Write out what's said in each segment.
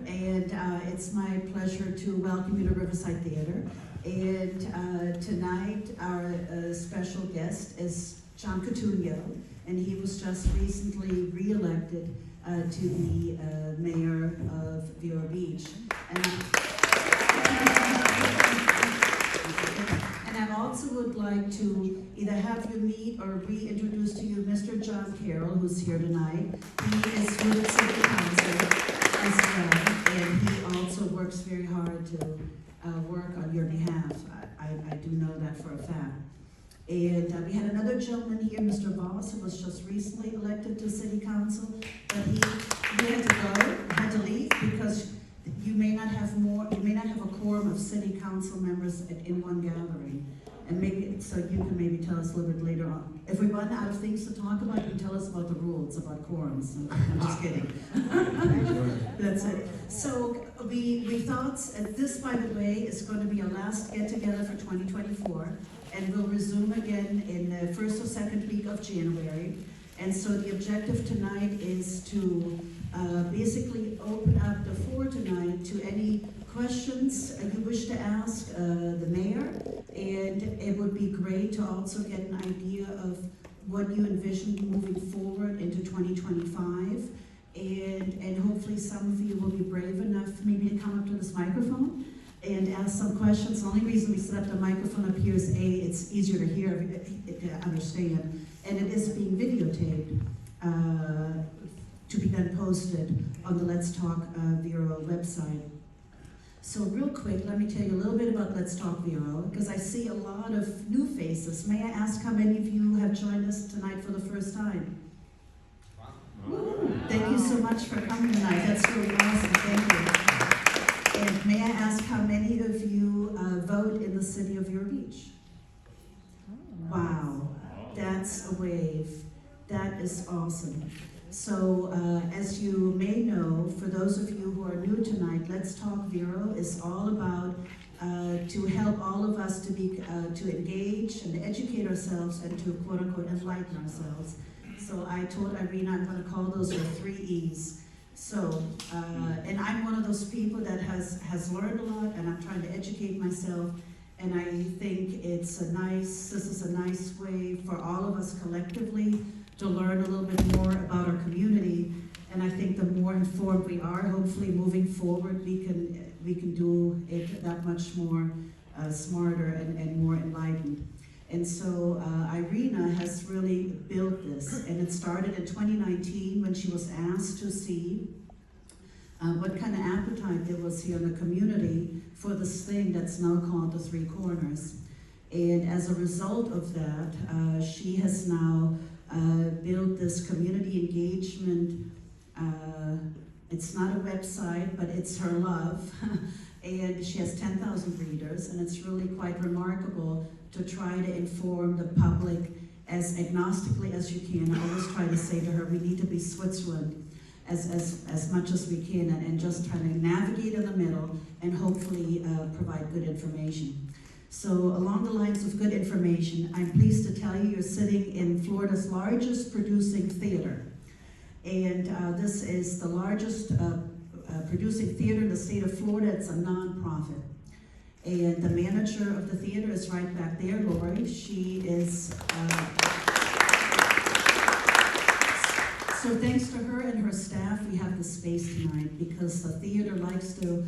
and it's my pleasure to welcome you to Riverside Theater. And tonight, our special guest is John Cotugno, and he was just recently re-elected to the mayor of Vero Beach. And I also would like to either have you meet or reintroduce to you Mr. John Carroll, who's here tonight. He is with the City Council as well, and he also works very hard to work on your behalf. I do know that for a fact. And we had another gentleman here, Mr. Voss, who was just recently elected to City Council, but he had to go, had to leave, because you may not have a quorum of City Council members in one gathering. And maybe, so you can maybe tell us a little bit later on. If we run out of things to talk about, you can tell us about the rules about quorums. I'm just kidding. That's it. So we thought, this, by the way, is going to be our last get-together for 2024. And we'll resume again in the first or second week of January. And so the objective tonight is to basically open up the floor tonight to any questions you wish to ask the mayor. And it would be great to also get an idea of what you envision moving forward into 2025. And hopefully some of you will be brave enough maybe to come up to this microphone and ask some questions. The only reason we set up the microphone up here is it's easier to hear, to understand, and it is being videotaped to be then posted on the Let's Talk Vero website. So real quick, let me tell you a little bit about Let's Talk Vero, because I see a lot of new faces. May I ask how many of you have joined us tonight for the first time? Wow. Thank you so much for coming tonight. That's really awesome. Thank you. And may I ask how many of you vote in the city of Vero Beach? Wow, that's a wave. That is awesome. So as you may know, for those of you who are new tonight, Let's Talk Vero is all about to help all of us to engage and to educate ourselves and to quote unquote enlighten ourselves. So I told Irina I'm going to call those our 3 E's. So, and I'm one of those people that has learned a lot, and I'm trying to educate myself, and I think this is a nice way for all of us collectively to learn a little bit more about our community. And I think the more informed we are, hopefully moving forward, we can do it that much more smarter and more enlightened. And so Irina has really built this, and it started in 2019 when she was asked to see what kind of appetite there was here in the community for this thing that's now called the Three Corners. And as a result of that, she has now built this community engagement. It's not a website, but it's her love. And she has 10,000 readers, and it's really quite remarkable to try to inform the public as agnostically as you can. I always try to say to her, we need to be Switzerland as much as we can, and just trying to navigate in the middle and hopefully provide good information. So along the lines of good information, I'm pleased to tell you you're sitting in Florida's largest producing theater. And this is the largest producing theater in the state of Florida. It's a nonprofit. And the manager of the theater is right back there, Lori. She is, so thanks to her and her staff, we have the space tonight, because the theater likes to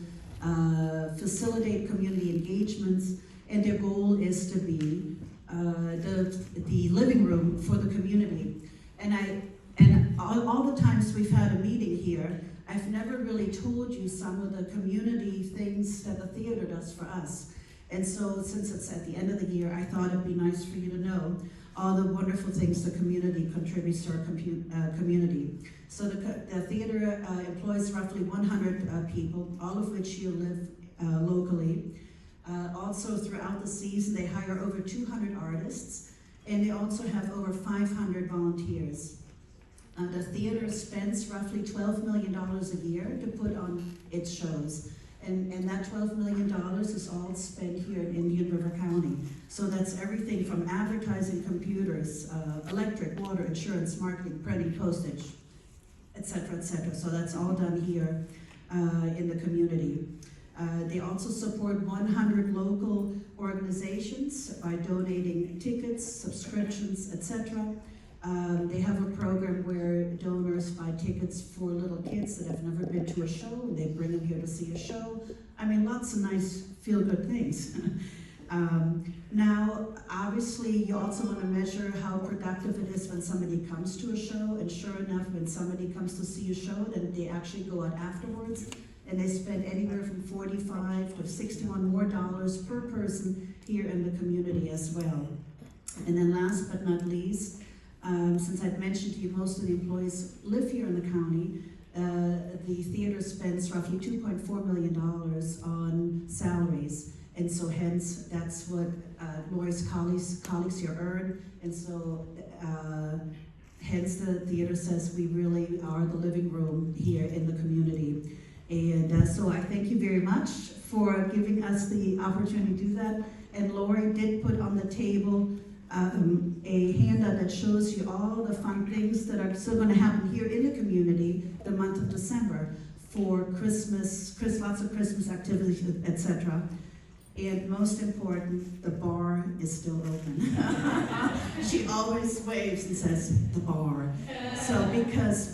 facilitate community engagements, and their goal is to be the living room for the community. And all the times we've had a meeting here, I've never really told you some of the community things that the theater does for us. And so since it's at the end of the year, I thought it'd be nice for you to know all the wonderful things the community contributes to our community. So the theater employs roughly 100 people, all of which here live locally. Also throughout the season, they hire over 200 artists, and they also have over 500 volunteers. The theater spends roughly $12 million a year to put on its shows. And that $12 million is all spent here in Indian River County. So that's everything from advertising, computers, electric, water, insurance, marketing, printing, postage, et cetera, et cetera. So that's all done here. in the community. They also support 100 local organizations by donating tickets, subscriptions, etc. They have a program where donors buy tickets for little kids that have never been to a show, and they bring them here to see a show. I mean, lots of nice feel-good things. Now, obviously, you also want to measure how productive it is when somebody comes to a show, and sure enough, when somebody comes to see a show, then they actually go out afterwards, and they spend anywhere from $45 to $61 more per person here in the community as well. And then last but not least, since I've mentioned to you, most of the employees live here in the county. The theater spends roughly $2.4 million on salaries, and so hence that's what Lori's colleagues here earn, and so hence the theater says we really are the living room here in the community. And so I thank you very much for giving us the opportunity to do that. And Lori did put on the table a handout that shows you all the fun things that are still going to happen here in the community the month of December for Christmas, lots of Christmas activities, etc. And most important, the bar is still open. She always waves and says, the bar. So because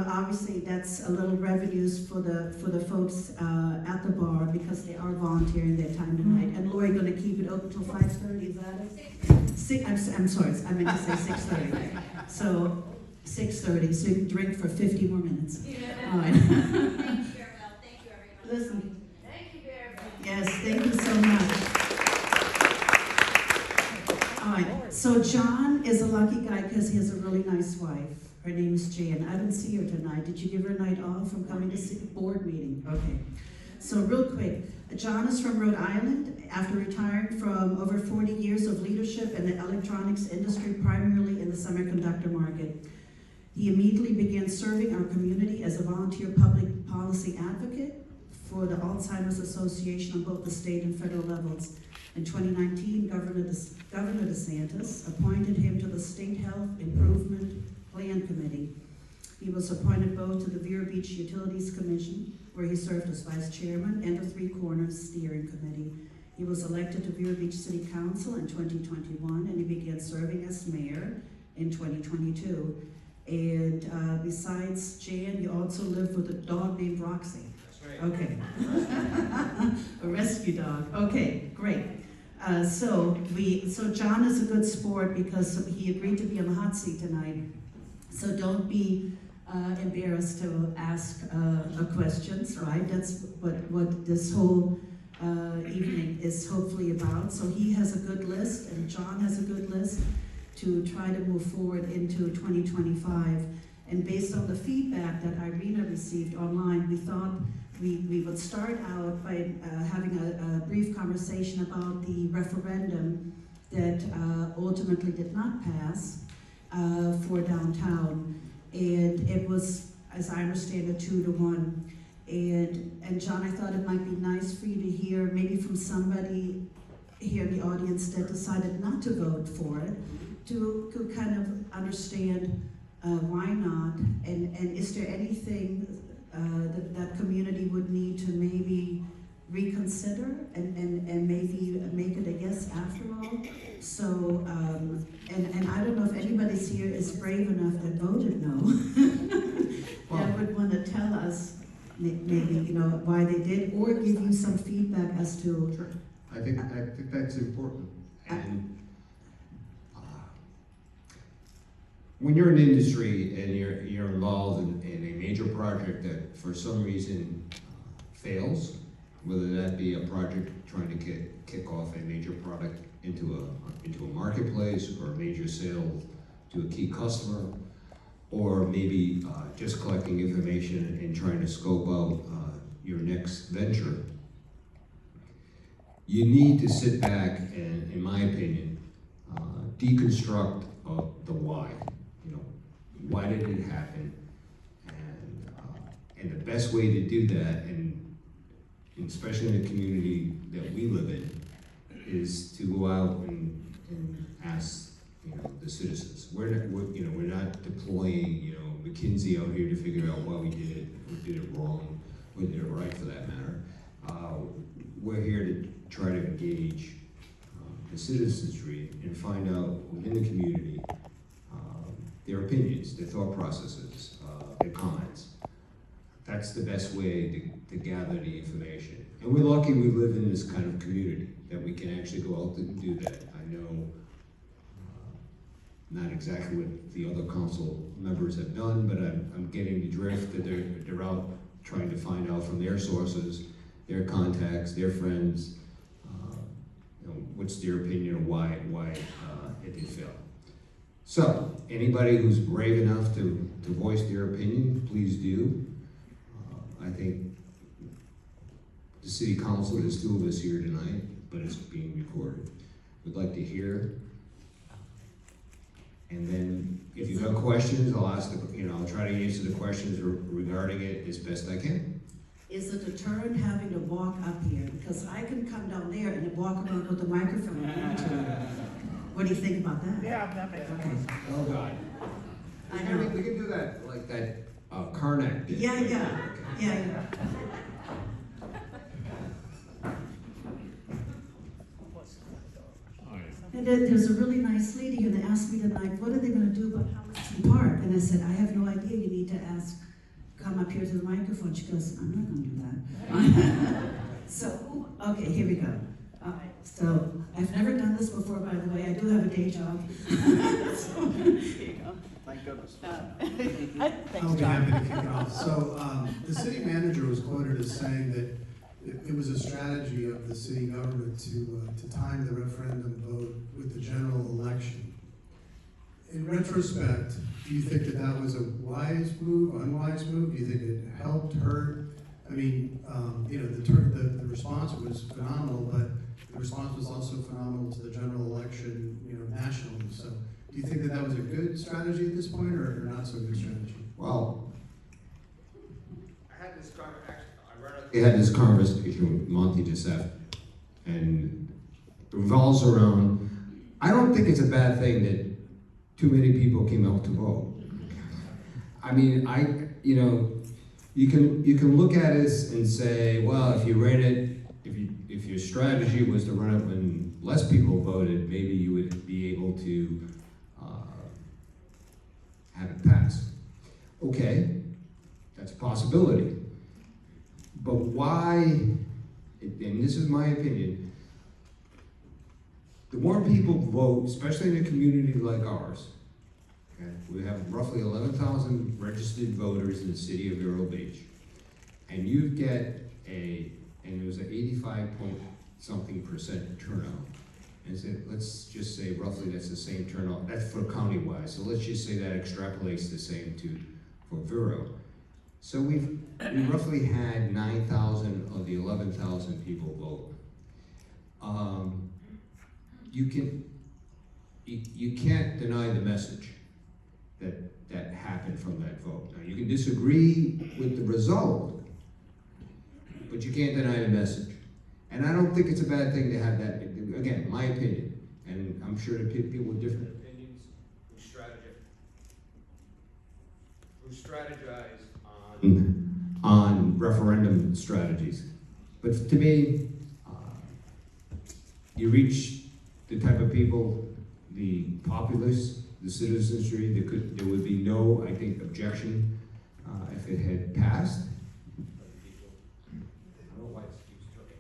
obviously that's a little revenues for the folks at the bar because they are volunteering their time tonight. And Lori going to keep it open till 5:30, is that it? I'm sorry, I meant to say 6:30. So 6:30, so you can drink for 50 more minutes. All right. Thank you, Carol. Thank you, everyone. Listen. Thank you very much. Yes, thank you so much. All right, so John is a lucky guy because he has a really nice wife. Her name is Jan. I didn't see her tonight. Did you give her a night off from coming to see the board meeting? Okay. So real quick, John is from Rhode Island. After retiring from over 40 years of leadership in the electronics industry, primarily in the semiconductor market, he immediately began serving our community as a volunteer public policy advocate for the Alzheimer's Association on both the state and federal levels. In 2019, Governor DeSantis appointed him to the State Health Improvement Plan Committee. He was appointed both to the Vero Beach Utilities Commission, where he served as vice chairman, and the Three Corners Steering Committee. He was elected to Vero Beach City Council in 2021, and he began serving as mayor in 2022. And besides Jan, you also live with a dog named Roxy. That's right. Okay. A rescue dog. Okay, great. So John is a good sport because he agreed to be on the hot seat tonight. So don't be embarrassed to ask questions, right? That's what this whole evening is hopefully about. So he has a good list, and John has a good list to try to move forward into 2025. And based on the feedback that Irina received online, we thought we would start out by having a brief conversation about the referendum that ultimately did not pass for downtown. And it was, as I understand it, 2-1. And John, I thought it might be nice for you to hear maybe from somebody here in the audience that decided not to vote for it, to kind of understand why not, and is there anything that community would need to maybe reconsider and maybe make it a yes after all. So, and I don't know if anybody here is brave enough that voted no. That would want to tell us maybe, why they did, or give you some feedback as to. Sure. I think that's important. And when you're in industry and you're involved in a major project that for some reason fails, whether that be a project trying to kick off a major product into a marketplace, or a major sale to a key customer, or maybe just collecting information and trying to scope out your next venture, you need to sit back and, in my opinion, deconstruct the why. Why did it happen? And the best way to do that, and especially in the community that we live in, is to go out and ask the citizens. We're not deploying McKinsey out here to figure out why we did it wrong. or their right for that matter. We're here to try to engage the citizenry and find out within the community their opinions, their thought processes, their comments. That's the best way to gather the information. And we're lucky we live in this kind of community, that we can actually go out and do that. I know not exactly what the other council members have done, but I'm getting the drift that they're out trying to find out from their sources, their contacts, their friends, what's their opinion of why it did fail. So, anybody who's brave enough to voice their opinion, please do. I think the city council, there's two of us here tonight, but it's being recorded. We'd like to hear. And then, if you have questions, I'll try to answer the questions regarding it as best I can. Is it a deterrent having to walk up here? Because I can come down there and walk around with the microphone. What do you think about that? Yeah, that makes sense. Oh, God. I know. We can do that, like that Karnak did. Yeah. And then there's a really nice lady and they asked me tonight, what are they gonna do about Hamilton Park? And I said, I have no idea, you need to come up here to the microphone. She goes, I'm not gonna do that. So, okay, here we go. So, I've never done this before, by the way, I do have a day job. Thank goodness. I'll be happy to kick it off. So, the city manager was quoted as saying that it was a strategy of the city government to time the referendum vote with the general election. In retrospect, do you think that was a wise move, unwise move? Do you think it helped, hurt? I mean, the response was phenomenal, but the response was also phenomenal to the general election, nationally. So, do you think that was a good strategy at this point, or not so good strategy? Well, I had this conversation with Monty just after, and it revolves around, I don't think it's a bad thing that too many people came out to vote. I mean, you can look at it and say, well, if you ran it, if your strategy was to run it when less people voted, maybe you would be able to have it pass. Okay, that's a possibility. But why, and this is my opinion, the more people vote, especially in a community like ours, okay, we have roughly 11,000 registered voters in the city of Vero Beach, and you get and it was an 85-point-something% turnout. And so let's just say roughly that's the same turnout, that's for county-wide, so let's just say that extrapolates the same for Vero. So we roughly had 9,000 of the 11,000 people vote. You can't deny the message that happened from that vote. Now you can disagree with the result, but you can't deny the message. And I don't think it's a bad thing to have that. Again, my opinion, and I'm sure that people with different opinions who strategize on referendum strategies. But to me, you reach the type of people, the populace, the citizenry, there would be no, I think, objection if it had passed. I don't know why it keeps turning.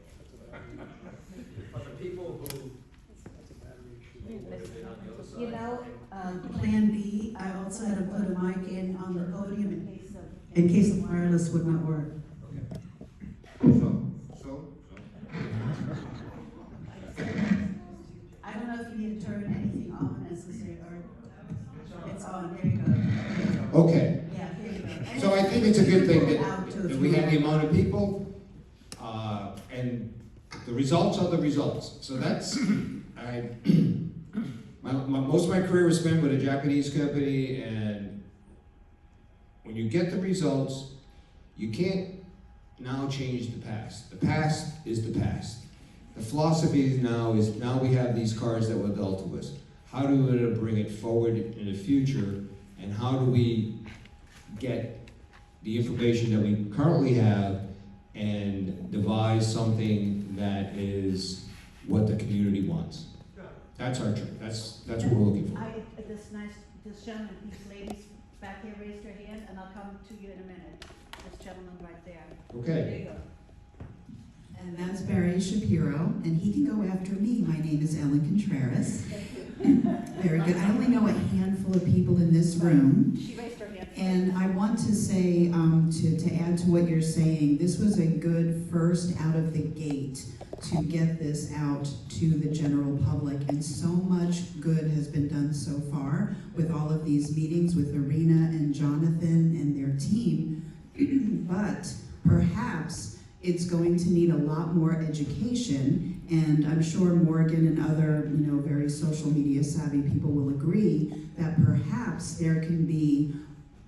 But the people who would have been on the other side. Plan B, I also had to put a mic in on the podium in case the wireless would not work. So? I don't know if you need to turn anything on necessarily, or it's on, there you go. Okay. Yeah, here you go. So I think it's a good thing Out to that we had the amount of people, and the results are the results. So that's, most of my career was spent with a Japanese company, and when you get the results, you can't now change the past. The past is the past. The philosophy now we have these cards that were dealt to us. How do we bring it forward in the future, and how do we get the information that we currently have and devise something that is what the community wants. That's our, that's what we're looking for. This gentleman, these ladies back here raised their hand, and I'll come to you in a minute. This gentleman right there. There Okay, you go. And that's Barry Shapiro, and he can go after me. My name is Ellen Contreras. Very good. I only know a handful of people in this room. She raised her hand. And I want to say, to add to what you're saying, this was a good first out of the gate to get this out to the general public. And so much good has been done so far with all of these meetings with Arena and Jonathan and their team. But perhaps it's going to need a lot more education, and I'm sure Morgan and other, very social media savvy people will agree that perhaps there can be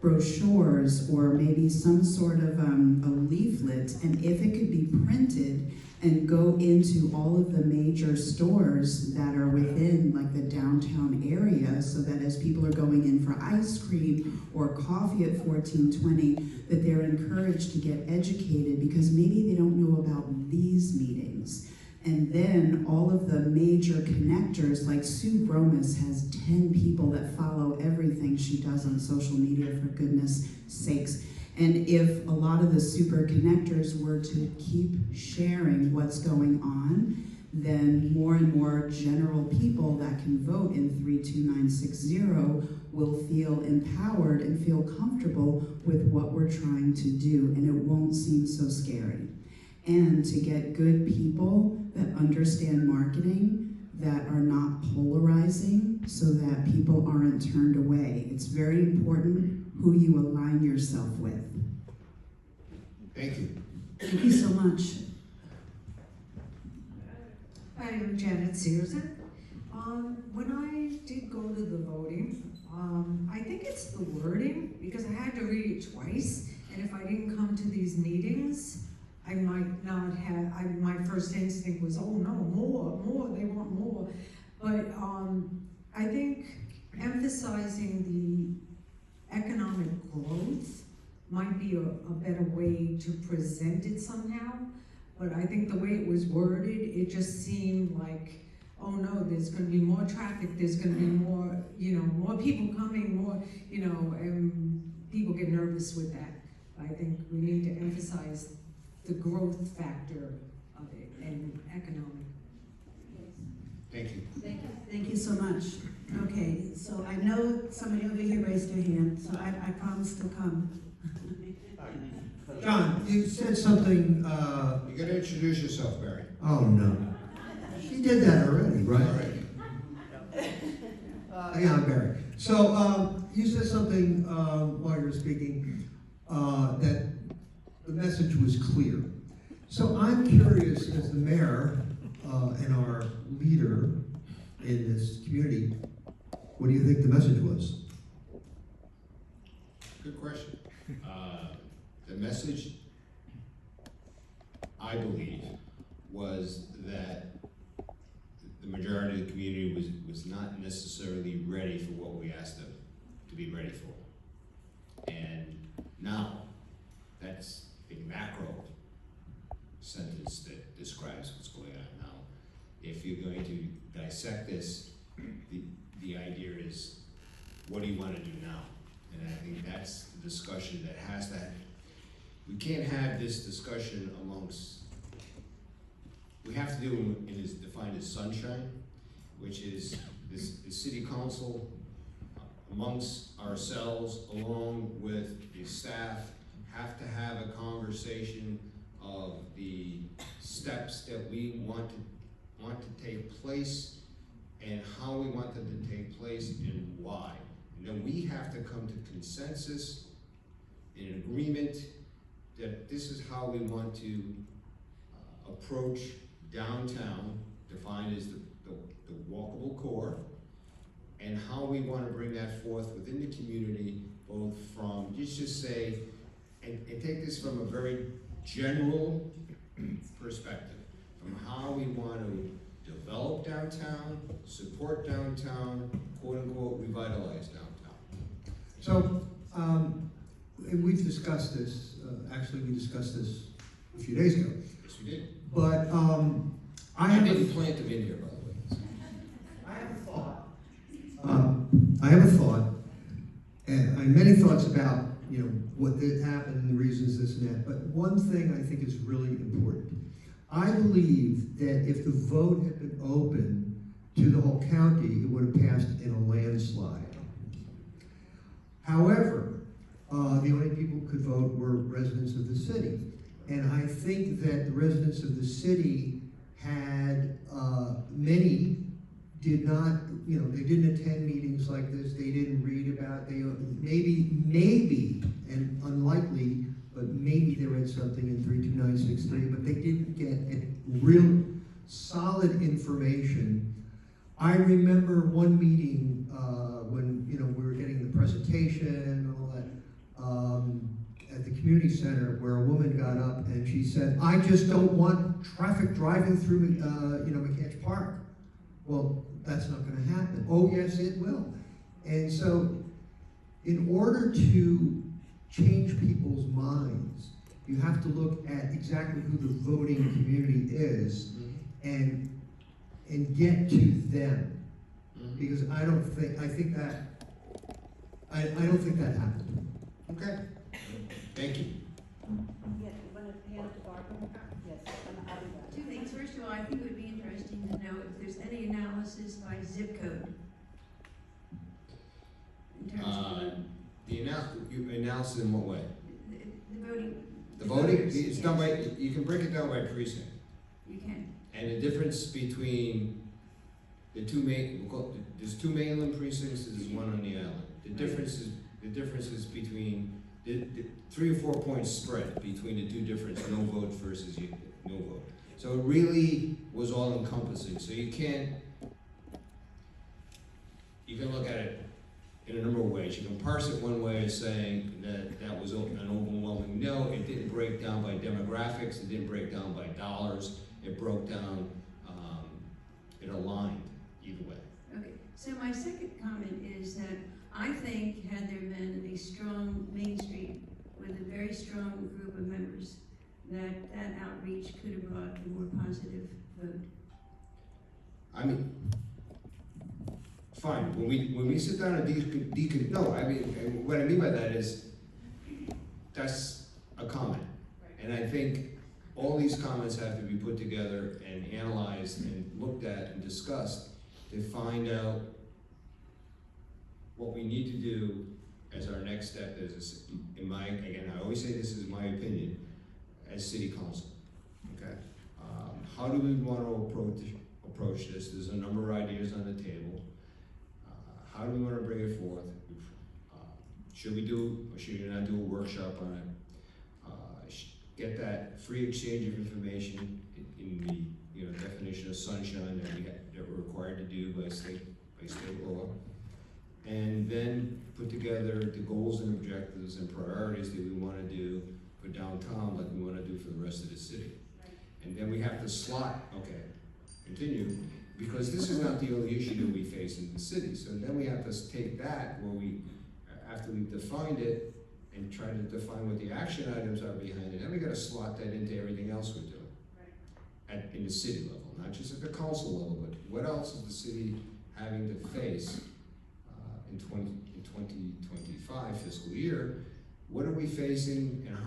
brochures or maybe some sort of a leaflet, and if it could be printed and go into all of the major stores that are within like the downtown area, so that as people are going in for ice cream or coffee at 1420, that they're encouraged to get educated, because maybe they don't know about these meetings. And then all of the major connectors, like Sue Bromus has 10 people that follow everything she does on social media, for goodness sakes. And if a lot of the super connectors were to keep sharing what's going on, then more and more general people that can vote in 32960 will feel empowered and feel comfortable with what we're trying to do, and it won't seem so scary. And to get good people that understand marketing, that are not polarizing, so that people aren't turned away. It's very important who you align yourself with. thank you. Thank you so much. Hi, I'm Janet Searson. When I did go to the voting, I think it's the wording, because I had to read it twice, and if I didn't come to these meetings, I might not have, my first instinct was, oh no, more, they want more. But I think emphasizing the economic growth might be a better way to present it somehow. But I think the way it was worded, it just seemed like, oh no, there's gonna be more traffic, there's gonna be more, more people coming, more, and people get nervous with that. I think we need to emphasize the growth factor of it and economic. Thank you. Thank you so much. Okay, so I know somebody over here raised their hand, so I promise to come. John, you said something, You gotta introduce yourself, Barry. oh no. She did that already, right? All right. Yeah, I'm Barry. So, you said something, while you were speaking, that the message was clear. So I'm curious, as the mayor, and our leader in this community, what do you think the message was? Good question. The message, I believe, was that the majority of the community was not necessarily ready for what we asked them to be ready for. And now, that's a macro sentence that describes what's going on now. If you're going to dissect this, the idea is, what do you want to do now? And I think that's the discussion that has to happen. We can't have this discussion amongst, we have to do it is defined as sunshine, which is the city council amongst ourselves, along with the staff, have to have a conversation of the steps that we want to take place, and how we want them to take place, and why. And then we have to come to consensus, in agreement, that this is how we want to approach downtown, defined as the walkable core, and how we want to bring that forth within the community, both from, just say, and take this from a very general perspective, from how we want to develop downtown, support downtown, quote unquote, revitalize downtown. So, and we've discussed this, actually we discussed this a few days ago. Yes, we did. But I I have didn't a, plant them in here, by the way. I have a thought. I have a thought, and I have many thoughts about, you know, what did happen and the reasons this and that. But one thing I think is really important. I believe that if the vote had been open to the whole county, it would have passed in a landslide. However, the only people who could vote were residents of the city. And I think that the residents of the city had, many did not, you know, they didn't attend meetings like this, they didn't read about, they maybe, and unlikely, but maybe they read something in 32963, but they didn't get a real solid information. I remember one meeting when, you know, we were getting the presentation and all that, at the community center, where a woman got up and she said, "I just don't want traffic driving through, you know, McCatch Park." Well, that's not going to happen. Oh, yes, it will. And so, in order to change people's minds, you have to look at exactly who the voting community is and get to them. Because I don't think that happened. Okay. Thank you. Yeah, you want to hand it to Barbara? Yes, I'll do that. Two things. First of all, I think it would be interesting to know if there's any analysis by zip code. In terms of You announce it in what way? the voting. The voting, voters, it's done by, you can break it down by precinct. You can. And the difference between the two main, there's two mainland precincts, there's one on the island. The difference is between, the 3 or 4 points spread between the two difference, no vote versus no vote. So it really was all encompassing, so you can look at it in a number of ways. You can parse it one way as saying that was an overwhelming no. It didn't break down by demographics, it didn't break down by dollars, it broke down, it aligned either way. Okay. So my second comment is that I think had there been a strong Main Street with a very strong group of members, that outreach could have brought a more positive vote. I mean, fine, when we sit down and no, I mean, what I mean by that is, that's a comment. And I think all these comments have to be put together and analyzed and looked at and discussed to find out what we need to do as our next step is, again, I always say this is my opinion, as city council, okay? How do we want to approach this? There's a number of ideas on the table. How do we want to bring it forth? Should we do, or should we not do a workshop on it? Get that free exchange of information in the definition of sunshine that we're required to do by state law, and then put together the goals and objectives and priorities that we want to do for downtown, like we want to do for the rest of the city. And then we have to slot, continue, because this is not the only issue that we face in the city. So then we have to take that, after we've defined it, and try to define what the action items are behind it. Then we got to slot that into everything else we're doing in the city level, not just at the council level, but what else is the city having to face in 2025 fiscal year? What are we facing, and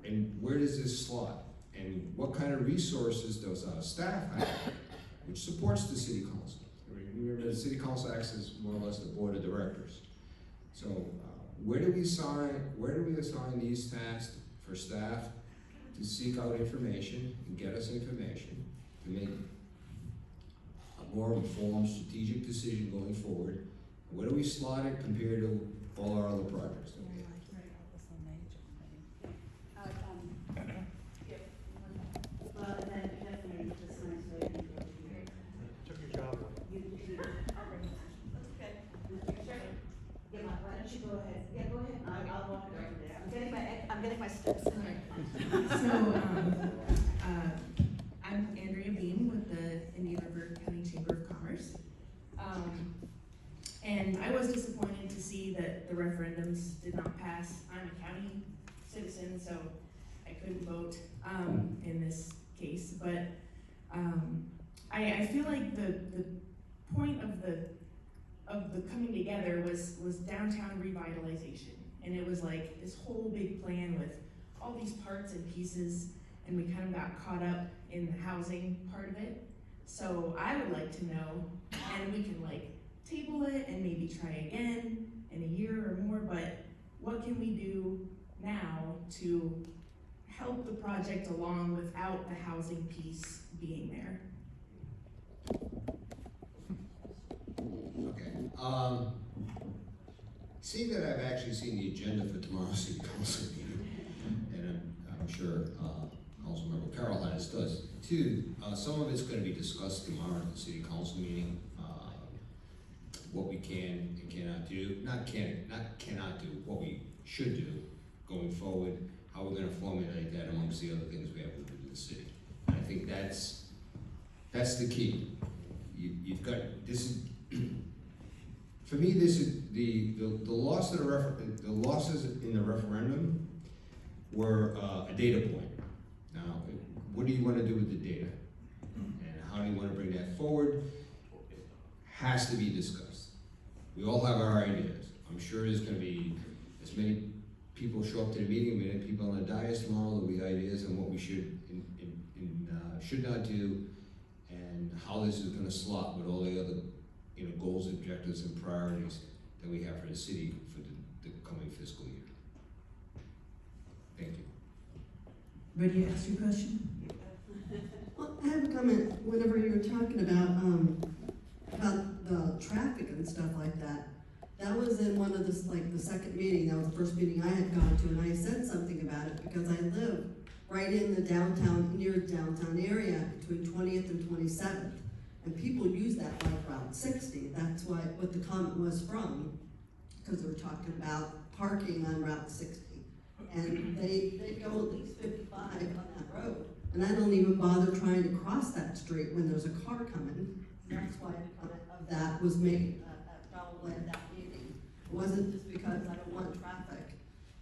and where does this slot? And what kind of resources does our staff have, which supports the city council? Remember, the city council acts as more or less the board of directors. So where do we assign these tasks for staff to seek out information and get us information to make a more informed strategic decision going forward? Where do we slot it compared to all our other projects that we have? Well, and then definitely this nice lady. Took your job. Yeah, why don't you go ahead? Yeah, go ahead. I'll walk it over there. I'm getting my steps in there. So, I'm Andrea Beam with the Indian River County Chamber of Commerce. And I was disappointed to see that the referendums did not pass. I'm a county citizen, so I couldn't vote. I feel like the point of the coming together was downtown revitalization. And it was like this whole big plan with all these parts and pieces, and we kind of got caught up in the housing part of it. So I would like to know, and we can like table it and maybe try again in a year or more, but what can we do now to help the project along without the housing piece being there? Okay. Seeing that I've actually seen the agenda for tomorrow's city council meeting, and I'm sure Councilmember Carroll has, does too. Some of it's going to be discussed tomorrow at the city council meeting. What we can and cannot do, not cannot do, what we should do going forward, how we're going to formulate that amongst the other things we have to do in the city. And I think that's the key. You've got this. For me, this is the loss of the losses in the referendum were a data point. Now, what do you want to do with the data, and how do you want to bring that forward? It has to be discussed. We all have our ideas. I'm sure there's going to be as many people show up to the meeting, many people on the dais tomorrow. There'll be ideas on what we should should not do, and how this is going to slot with all the other goals, objectives, and priorities that we have for the city for the coming fiscal year. Thank you. Ready to ask your question? Well, I have a comment. Whenever you were talking about the traffic and stuff like that, that was in one of the second meeting. That was the first meeting I had gone to, and I said something about it because I live right in the near downtown area between 20th and 27th, and people use that like Route 60. That's what the comment was from, because they were talking about parking on Route 60. And they go at least 55 on that road. And I don't even bother trying to cross that street when there's a car coming. That's why a comment of that was made probably at that meeting. It wasn't just because I don't want traffic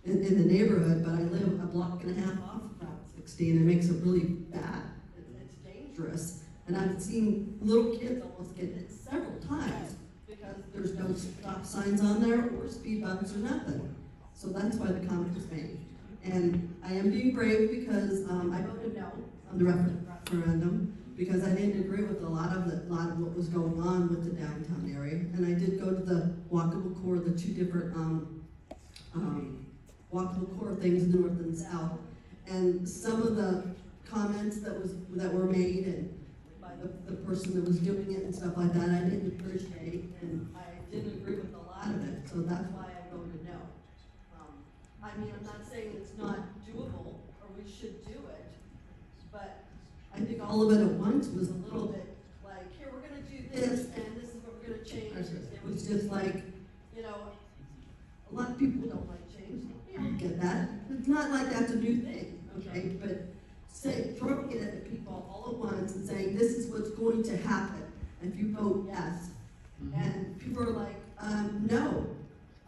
in the neighborhood, but I live a block and a half off of Route 60, and it makes it really bad. It's dangerous. And I've seen little kids almost get hit several times because there's no stop signs on there or speed bumps or nothing. So that's why the comment was made. And I am being brave because I voted no on the referendum because I didn't agree with a lot of what was going on with the downtown area. And I did go to the walkable core, the two different walkable core things, north and south. And some of the comments that were made and by the person that was doing it and stuff like that, I didn't appreciate, and I didn't agree with a lot of it. So that's why I voted no. I mean, I'm not saying it's not doable or we should do it, but I think all of it at once was a little bit like, here, we're gonna do this and this is what we're gonna change. It was just like, a lot of people don't like change. You don't get that. It's not like that's a new thing, okay? But throwing it at people all at once and saying, this is what's going to happen if you vote yes. And people are like, no.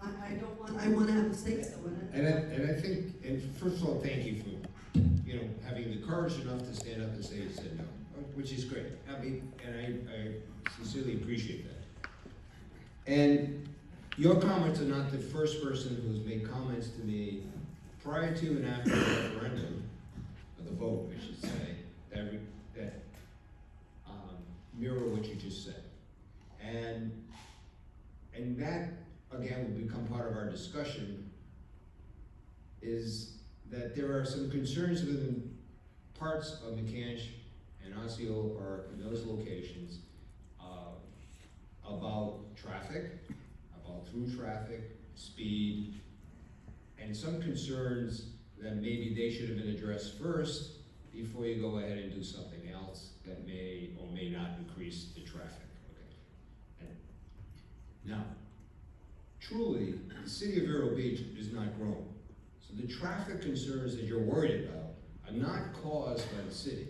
I don't want. I want to have a say so in it. And I think, and first of all, thank you for, having the courage enough to stand up and say you said no, which is great. I mean, and I sincerely appreciate that. And your comments are not the first person who's made comments to me prior to and after the referendum, or the vote, I should say, that mirror what you just said. And that, again, will become part of our discussion, is that there are some concerns within parts of McCansh and Osseo or in those locations about traffic, about through traffic, speed, and some concerns that maybe they should have been addressed first before you go ahead and do something else that may or may not increase the traffic. Okay. Now, truly, the city of Vero Beach is not growing. So the traffic concerns that you're worried about are not caused by the city.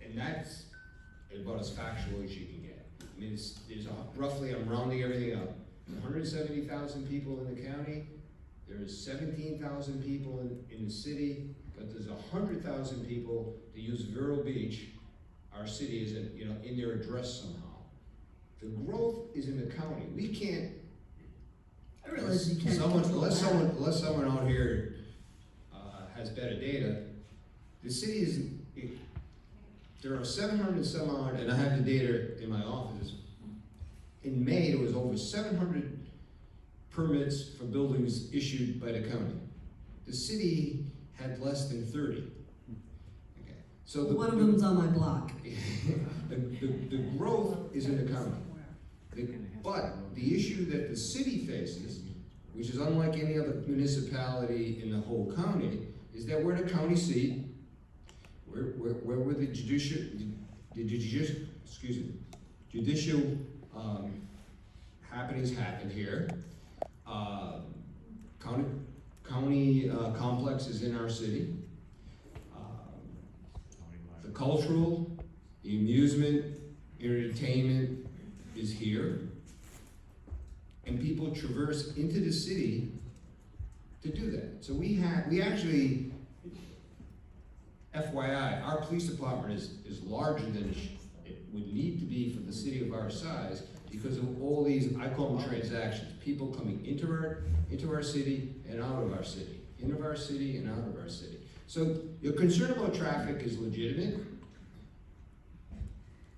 And that's about as factual as you can get. I mean, there's roughly, I'm rounding everything up, 170,000 people in the county. There's 17,000 people in the city, but there's 100,000 people that use Vero Beach our city is in, in their address somehow. The growth is in the county. We can't. I realize you can't control Unless that. someone out here has better data, the city is, there are 700 and some odd, and I have the data in my office. In May, there was over 700 permits for buildings issued by the county. The city had less than 30. Okay. So One of them's on my block. the growth is in the county. But the issue that the city faces, which is unlike any other municipality in the whole county, is that we're the county seat, where the judicial happenings happen here. County complex is in our city. The cultural, the amusement, entertainment is here. And people traverse into the city to do that. So we actually, FYI, our police department is larger than it would need to be for the city of our size because of all these, I call them transactions, people coming into our city and out of our city, into our city and out of our city. So your concern about traffic is legitimate,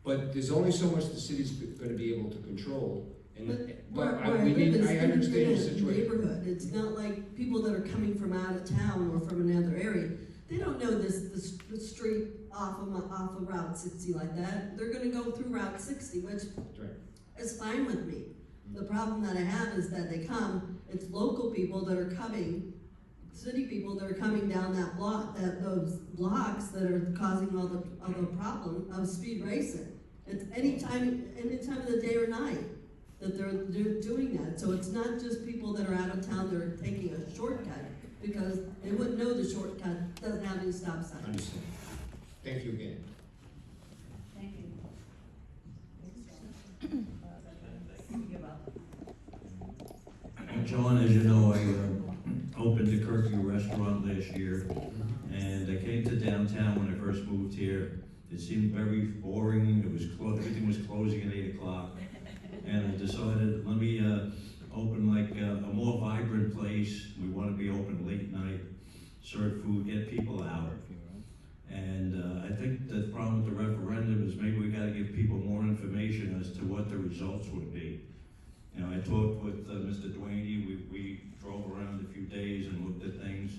but there's only so much the city's gonna be able to control. Where I live is I understand the in a situation. neighborhood. It's not like people that are coming from out of town or from another area. They don't know the street off of Route 60 like that. They're gonna go through Route 60, which Right. is fine with me. The problem that I have is that they come, it's local people that are coming, city people that are coming down that block, those blocks that are causing all the problem of speed racing. It's any time of the day or night that they're doing that. So it's not just people that are out of town that are taking a shortcut, because they wouldn't know the shortcut doesn't have any stop signs. Understand. Thank you again. Thank you. Give up. John, as you know, I opened the Kirkview restaurant last year, and I came to downtown when I first moved here. It seemed very boring. It was everything was closing at 8 o'clock, and I decided let me open like a more vibrant place. We want to be open late night, serve food, get people out. And I think the problem with the referendum is maybe we got to give people more information as to what the results would be. You know, I talked with Mr. Duaney. We drove around a few days and looked at things.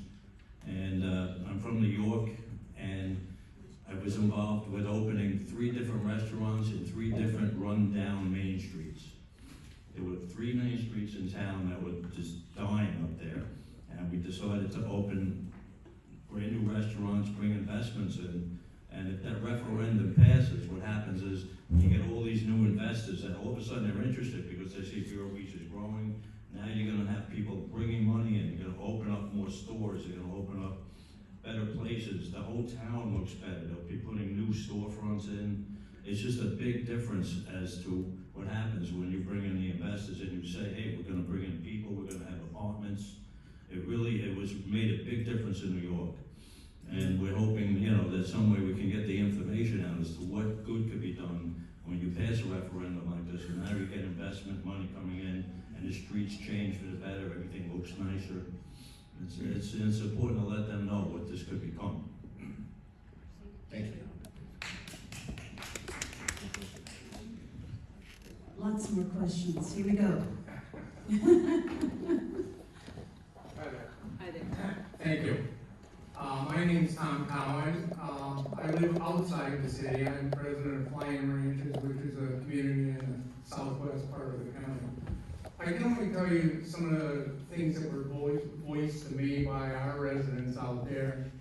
And I'm from New York, and I was involved with opening 3 different restaurants in 3 different run-down main streets. There were 3 main streets in town that were just dying up there, and we decided to open brand new restaurants, bring investments in, and if that referendum passes, what happens is you get all these new investors that all of a sudden they're interested because they see Vero Beach is growing. Now you're gonna have people bringing money in, you're gonna open up more stores, you're gonna open up better places, the whole town looks better, they'll be putting new storefronts in. It's just a big difference as to what happens when you bring in the investors and you say, hey, we're gonna bring in people, we're gonna have apartments. It made a big difference in New York. And we're hoping, that some way we can get the information out as to what good could be done when you pass a referendum like this, and now you get investment money coming in, and the streets change for the better, everything looks nicer. It's important to let them know what this could become. Thank you. Lots more questions. Here we go. Hi there. Thank you. My name's Tom Cowan. I live outside the city. I'm president of Flying Ranches, which is a community in the southwest part of the county. I can only tell you some of the things that were voiced to me by our residents out there.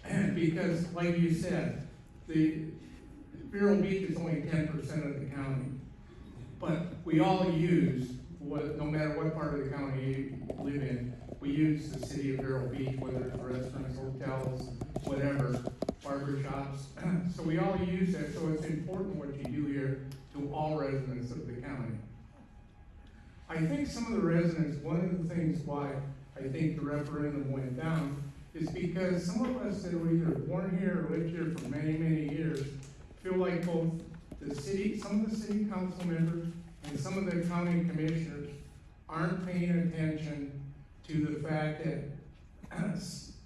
And because, like you said, the Vero Beach is only 10% of the county. But we all use, no matter what part of the county you live in, we use the city of Vero Beach, whether it's restaurants, hotels, whatever, barber shops. So we all use that, so it's important what you do here to all residents of the county. I think some of the residents, one of the things why I think the referendum went down is because some of us that were either born here or lived here for many, many years feel like both the city, some of the city council members and some of the county commissioners aren't paying attention to the fact that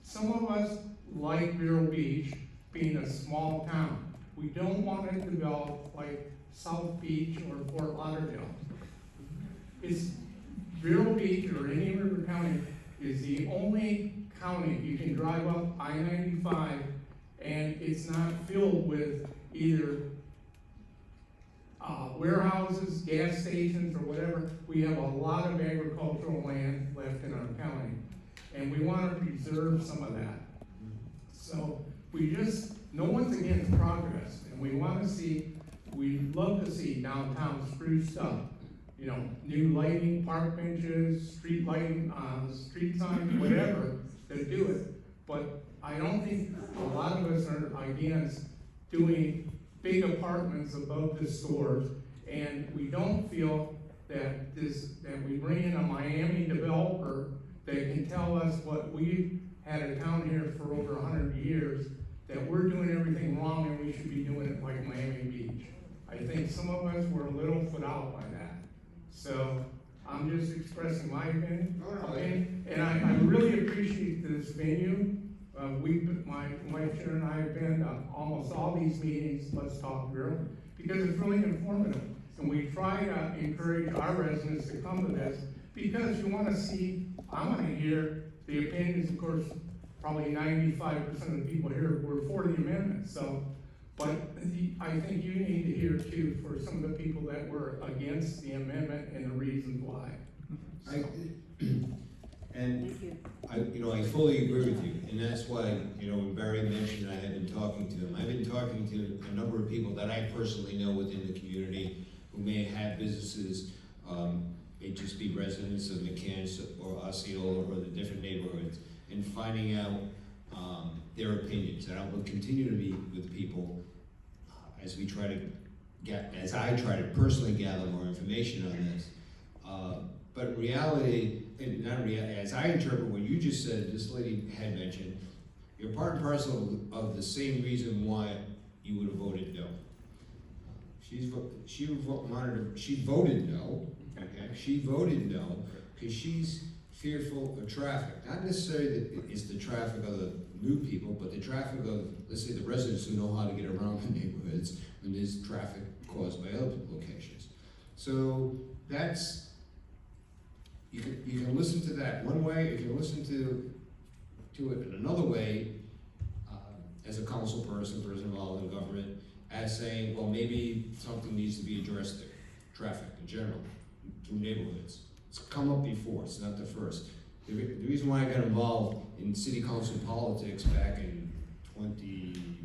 some of us like Vero Beach being a small town. We don't want to develop like South Beach or Fort Lauderdale. It's Vero Beach or any river county is the only county you can drive up I-95 and it's not filled with either warehouses, gas stations, or whatever. We have a lot of agricultural land left in our county, and we want to preserve some of that. So no one's against progress, and we want to see, we'd love to see downtown spruced up. You know, new lighting, park benches, street lighting, street signs, whatever, to do it. But I don't think a lot of us are against doing big apartments above the stores, and we don't feel that we bring in a Miami developer that can tell us what we've had a town here for over 100 years, that we're doing everything wrong and we should be doing it like Miami Beach. I think some of us were a little put out by that. So I'm just expressing my opinion, and I really appreciate this venue. My wife Sharon and I have been to almost all these meetings, Let's Talk Vero, because it's really informative. And we try to encourage our residents to come to this because you want to see, I want to hear the opinions. Of course, probably 95% of the people here were for the amendment. So, but I think you need to hear too for some of the people that were against the amendment and the reasons why. I fully agree with you, and that's why, when Barry mentioned I had been talking to him, I've been talking to a number of people that I personally know within the community who may have businesses, may just be residents of McCants or Osceola or the different neighborhoods, and finding out their opinions. And I will continue to meet with people as I try to personally gather more information on this. But reality, as I interpret what you just said, this lady had mentioned, you're part and parcel of the same reason why you would have voted no. She voted no, okay? She voted no because she's fearful of traffic. Not necessarily that it's the traffic of the new people, but the traffic of, let's say, the residents who know how to get around the neighborhoods when there's traffic caused by other locations. So that's, you can listen to that one way, you can listen to it in another way, as a council person involved in government, as saying, well, maybe something needs to be addressed there. Traffic in general, through neighborhoods. It's come up before, it's not the first. The reason why I got involved in city council politics back in 19,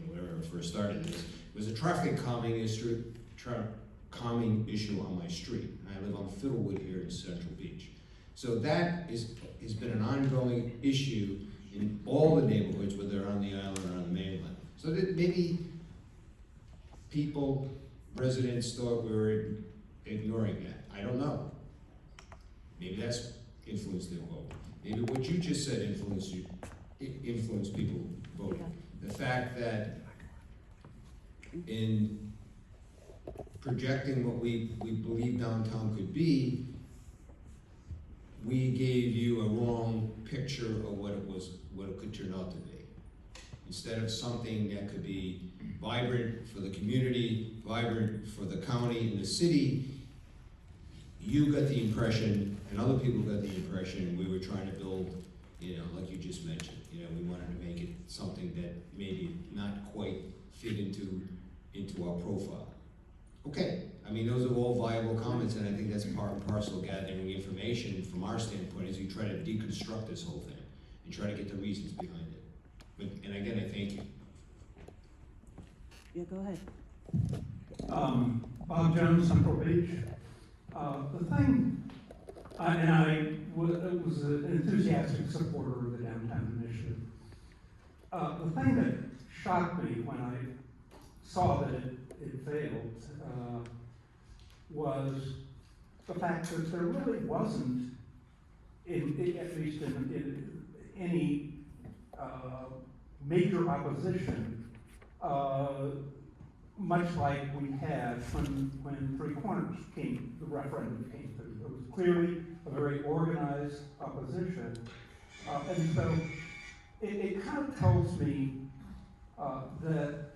whatever I first started this, was a traffic calming issue on my street. I live on Fiddlewood here in Central Beach. So that has been an ongoing issue in all the neighborhoods, whether they're on the island or on the mainland. So that maybe residents thought we were ignoring that. I don't know. Maybe that's influenced their vote. Maybe what you just said influenced people voting. The fact that in projecting what we believe downtown could be, we gave you a wrong picture of what it could turn out to be. Instead of something that could be vibrant for the community, vibrant for the county and the city, you got the impression, and other people got the impression, we were trying to build, like you just mentioned, we wanted to make it something that maybe not quite fit into our profile. Okay, those are all viable comments, and I think that's part and parcel of gathering information from our standpoint as we try to deconstruct this whole thing and try to get the reasons behind it. And again, I thank you. Yeah, go ahead. Bob Jones, Central Beach. The thing, and I was an enthusiastic supporter of the downtown initiative. The thing that shocked me when I saw that it failed was the fact that there really wasn't, at least in any major opposition much like we had when Three Corners the referendum came through. There was clearly a very organized opposition. And so it kind of tells me that,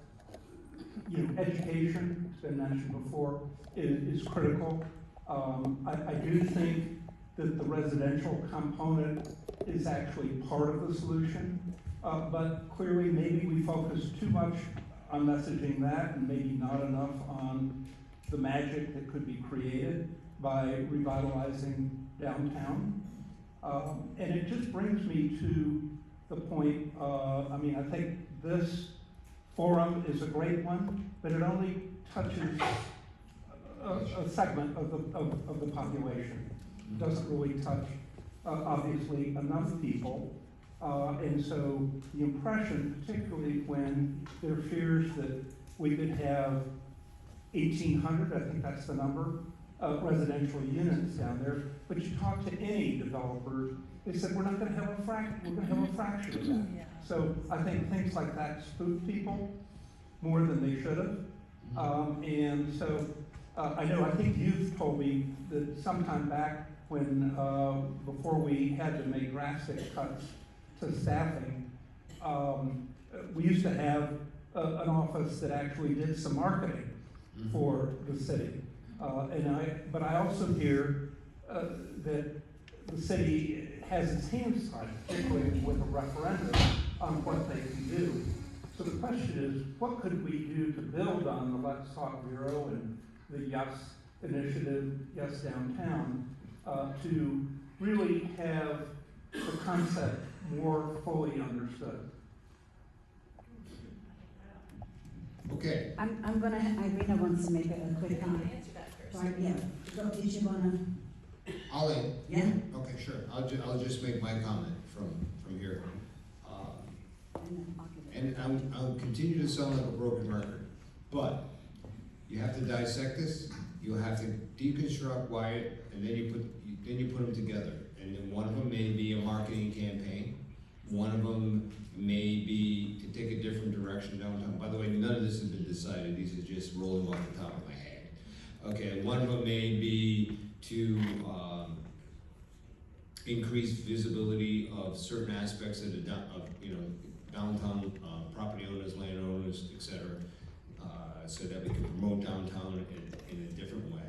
education, it's been mentioned before, is critical. I do think that the residential component is actually part of the solution, but clearly maybe we focus too much on messaging that and maybe not enough on the magic that could be created by revitalizing downtown. And it just brings me to the point, I think this forum is a great one, but it only touches a segment of the population. It doesn't really touch, obviously, enough people. And so the impression, particularly when there are fears that we could have 1,800, I think that's the number, residential units down there, but you talk to any developer, they said, we're not gonna have a fraction of that. So I think things like that spook people more than they should have. And so I think you've told me that sometime back when, before we had to make drastic cuts to staffing, we used to have an office that actually did some marketing for the city. But I also hear that the city has its hands tied, particularly with a referendum, on what they can do. So the question is, what could we do to build on the Let's Talk Bureau and the Yes Initiative, Yes Downtown, to really have the concept more fully understood? Okay, Irina wants to make a quick comment. Answer that first. Sorry, yeah. Did you wanna? I'll end. Yeah? Okay, sure. I'll just make my comment from here. And then I'll give it. And I'll continue to sound like a broken record, but you have to dissect this, you have to deconstruct Wyatt, and then you put them together. And then one of them may be a marketing campaign, one of them may be to take a different direction downtown. By the way, none of this has been decided, these are just rolling off the top of my head. Okay, one of them may be to increase visibility of certain aspects of downtown property owners, landowners, etc., so that we can promote downtown in a different way.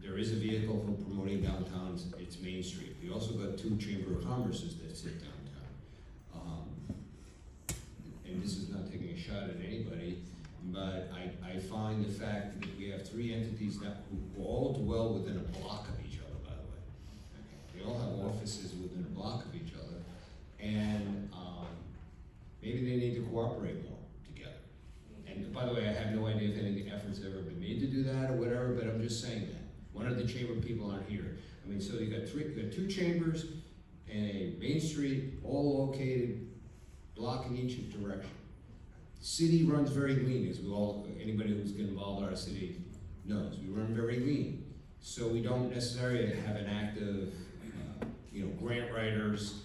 There is a vehicle for promoting downtown, it's Main Street. We also got 2 Chamber of Commerces that sit downtown. And this is not taking a shot at anybody, but I find the fact that we have 3 entities that who all dwell within a block of each other, by the way. Okay. They all have offices within a block of each other, and maybe they need to cooperate more together. And by the way, I have no idea if any efforts have ever been made to do that or whatever, but I'm just saying that. One of the chamber people aren't here. I mean, so you got 2 chambers and a Main Street, all located, block in each direction. City runs very lean, as anybody who's been involved in our city knows. We run very lean. So we don't necessarily have an active, grant writers,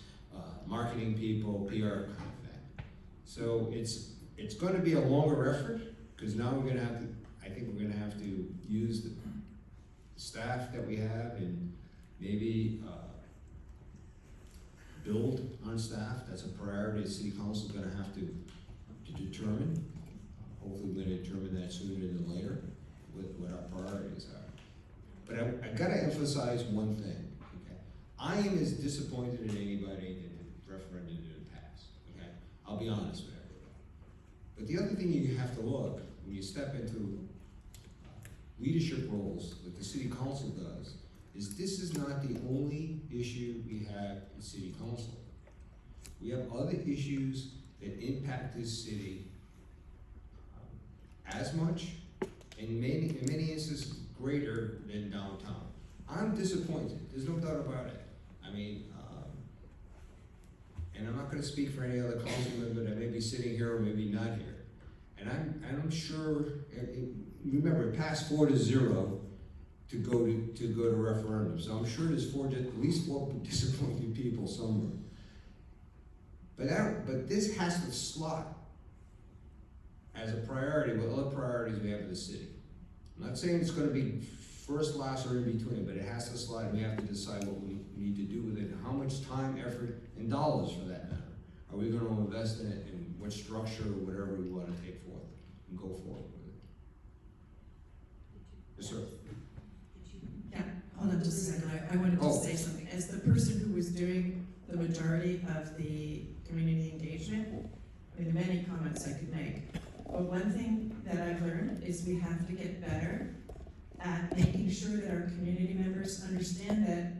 marketing people, PR kind of thing. So it's going to be a longer effort, because now we're going to have to, I think we're going to have to use the staff that we have and maybe build on staff. That's a priority the city council is going to have to determine. Hopefully we're going to determine that sooner than later what our priorities are. But I got to emphasize one thing. Okay? I am as disappointed in anybody that the referendum didn't pass. Okay? I'll be honest with everybody. But the other thing you have to look when you step into leadership roles that the city council does is this is not the only issue we have in city council. We have other issues that impact this city as much, in many instances greater than downtown. I'm disappointed, there's no doubt about it. I mean, and I'm not gonna speak for any other council member that may be sitting here or maybe not here. And I'm sure, remember, it passed 4-0 to go to referendum. So I'm sure there's at least 4 disappointed people somewhere. But this has to slot as a priority with other priorities we have in the city. I'm not saying it's gonna be first, last, or in between, but it has to slide, and we have to decide what we need to do with it, and how much time, effort, and dollars for that matter are we gonna invest in it, and what structure or whatever we wanna take forth and go forward with it. Yes, sir. Yeah, hold on just a second, I wanted to say something. As the person who was doing the majority of the community engagement, I mean, there are many comments I could make. But one thing that I've learned is we have to get better at making sure that our community members understand that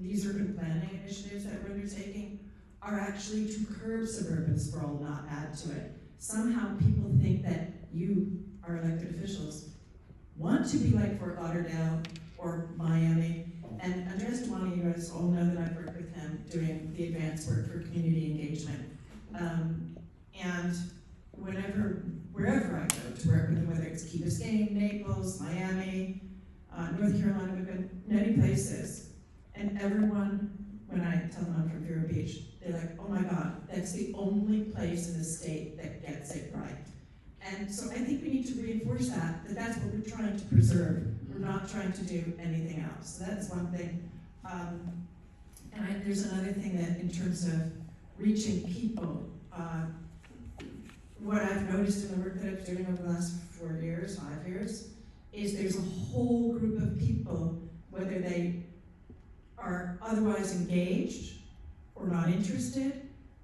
these urban planning initiatives that we're undertaking are actually to curb suburban sprawl, not add to it. Somehow people think that you, our elected officials, want to be like Fort Lauderdale or Miami. And Andres Duani, you guys all know that I've worked with him doing the advanced work for community engagement. And wherever I go to work with him, whether it's Key Biscayne, Naples, Miami, North Carolina, we've been many places. And everyone, when I tell them I'm from Vero Beach, they're like, oh my God, that's the only place in the state that gets it right. And so I think we need to reinforce that's what we're trying to preserve. We're not trying to do anything else. So that's one thing. There's another thing that in terms of reaching people, what I've noticed in the work that I've been doing over the last 5 years, is there's a whole group of people, whether they are otherwise engaged or not interested,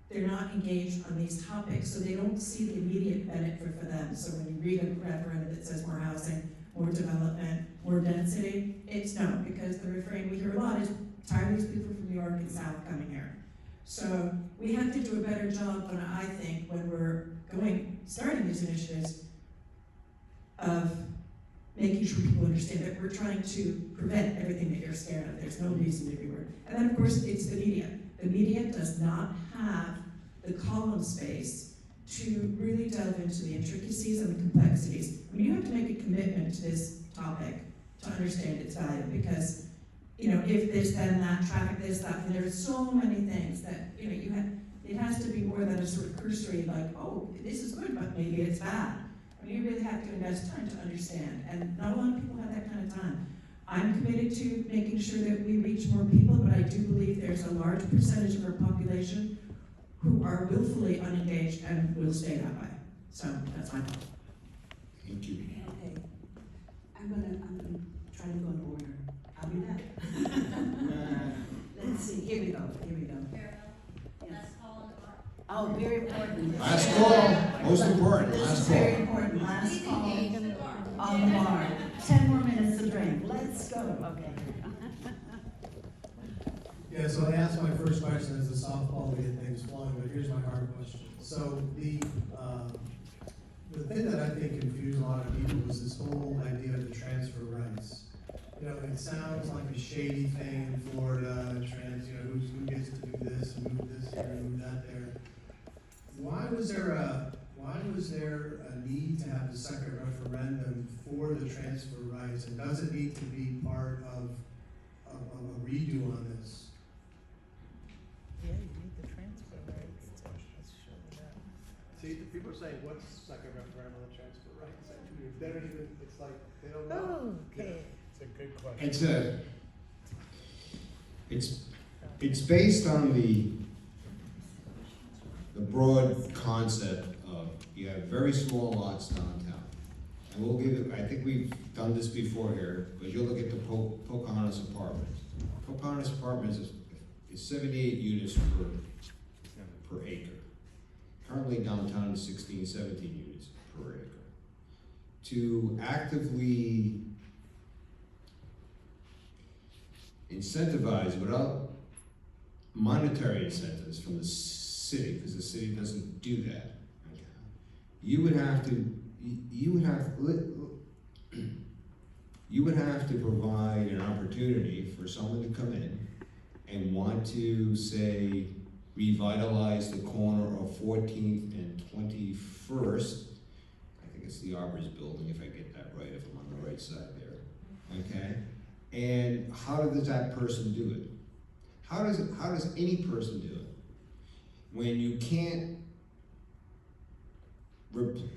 they're not engaged on these topics, so they don't see the immediate benefit for them. So when you read a referendum that says more housing, more development, more density, it's no, because the refrain we hear a lot is tired of these people from New York and South coming here. So we have to do a better job, I think, when we're starting these initiatives, of making sure people understand that we're trying to prevent everything that you're scared of. There's no reason to be worried. And then, of course, it's the media. The media does not have the column space to really delve into the intricacies and the complexities. I mean, you have to make a commitment to this topic to understand its value, because, if this, then that, traffic this, that, and there are so many things that, it has to be more than a sort of cursory, like, oh, this is good, but maybe it's bad. I mean, you really have to invest time to understand, and not a lot of people have that kind of time. I'm committed to making sure that we reach more people, but I do believe there's a large percentage of our population who are willfully unengaged and will stay that way. So that's my thought. Thank you. Okay. I'm gonna try to go in order. I'll be back. Let's see, here we go. Last call on the bar. Oh, very important. Last call, most important, This is last very call. important, last Please call engage the bar. on the bar. 10 more minutes to drink, let's go. Okay. Yeah, so I asked my first question as a softball to get things flowing, but here's my hard question. So the thing that I think confused a lot of people was this whole idea of the transfer rights. It sounds like a shady thing in Florida, who gets to do this and move this here and move that there. Why was there a need to have a second referendum for the transfer rights, and does it need to be part of a redo on this? Yeah, you need the transfer rights. See, the people are saying, what's second referendum on transfer rights? They don't even, it's like, they don't know. Okay. It's a good question. It's based on the broad concept of, you have very small lots downtown. And we'll give it, I think we've done this before here, but you'll look at the Pocahontas Apartments. Pocahontas Apartments is 78 units per acre. Currently downtown is 16, 17 units per acre. To actively incentivize without monetary incentives from the city, because the city doesn't do that. Okay. You would have to provide an opportunity for someone to come in and want to, say, revitalize the corner of 14th and 21st. I think it's the Arbor's building, if I get that right, if I'm on the right side there. Okay? And how does that person do it? How does any person do it? When you can't,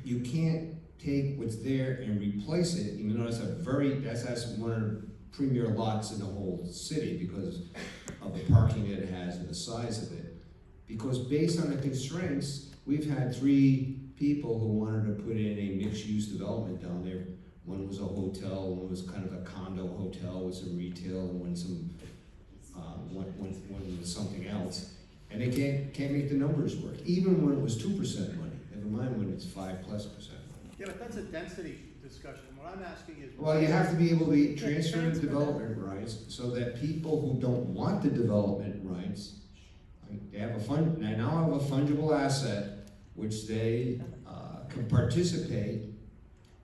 you can't take what's there and replace it, even though that's one of the premier lots in the whole city because of the parking that it has and the size of it. Because based on the constraints, we've had 3 people who wanted to put in a mixed-use development down there. One was a hotel, one was kind of a condo hotel with some retail, and one was something else. And they can't make the numbers work, even when it was 2% money, never mind when it's 5+%. Yeah, but that's a density discussion. What I'm asking is. Well, you have to be able to transfer the development rights so that people who don't want the development rights, they have they now have a fungible asset which they can participate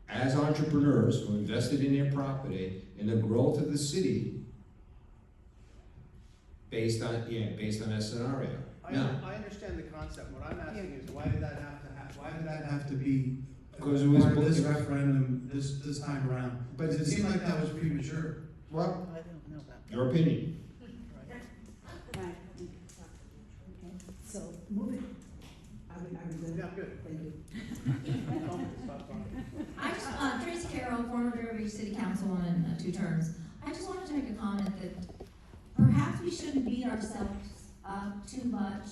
as entrepreneurs who invested in their property in the growth of the city based on that scenario. Now, I understand the concept. What I'm asking is why did that have to happen? Why did that have to be Because it was part of this referendum this time around? But It seemed like that was premature. well, I don't know that. your opinion. Right. Okay, so moving. Are we good? Yeah, good. Thank you. Stop talking. I just, Tracy Carroll, former Vero Beach City Councilwoman, 2 terms. I just wanted to make a comment that perhaps we shouldn't beat ourselves up too much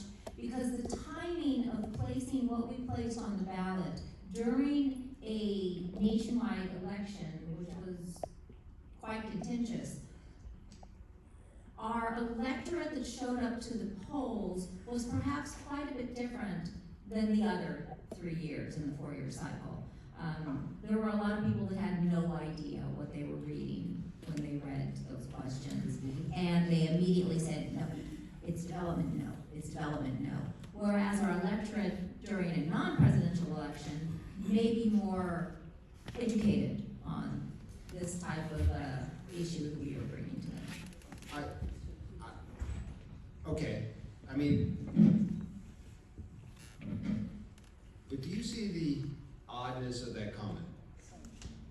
because the timing of placing what we placed on the ballot during a nationwide election, which was quite contentious, our electorate that showed up to the polls was perhaps quite a bit different than the other 3 years in the 4-year cycle. There were a lot of people that had no idea what they were reading when they read those questions, and they immediately said, no, it's development, no, it's development, no. Whereas our electorate during a non-presidential election may be more educated on this type of issue that we are bringing to them. Okay, I mean, but do you see the oddness of that comment?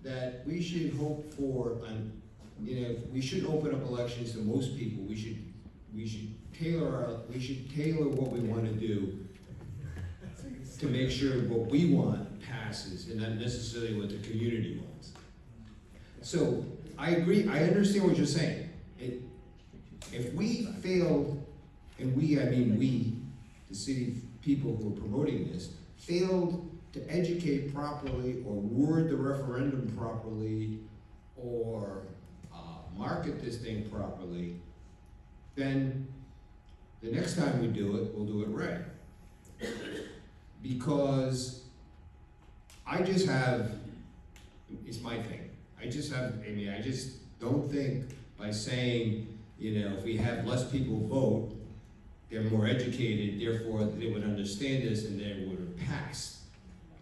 That we should hope for, we should open up elections to most people. We should tailor what we want to do to make sure what we want passes and not necessarily what the community wants. So I agree, I understand what you're saying. If we failed, and I mean we, the city people who are promoting this, failed to educate properly or word the referendum properly or market this thing properly, then the next time we do it, we'll do it right. Because I just have, it's my thing, I just don't think by saying, if we have less people vote, they're more educated, therefore they would understand this and they would have passed.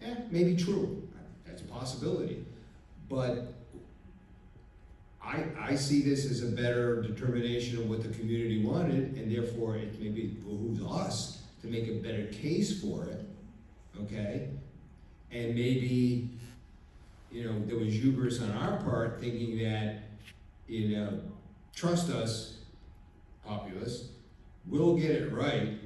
Yeah, maybe true, that's a possibility. But I see this as a better determination of what the community wanted, and therefore it maybe behooves us to make a better case for it, okay? And maybe, there was hubris on our part thinking that, trust us, populace, we'll get it right,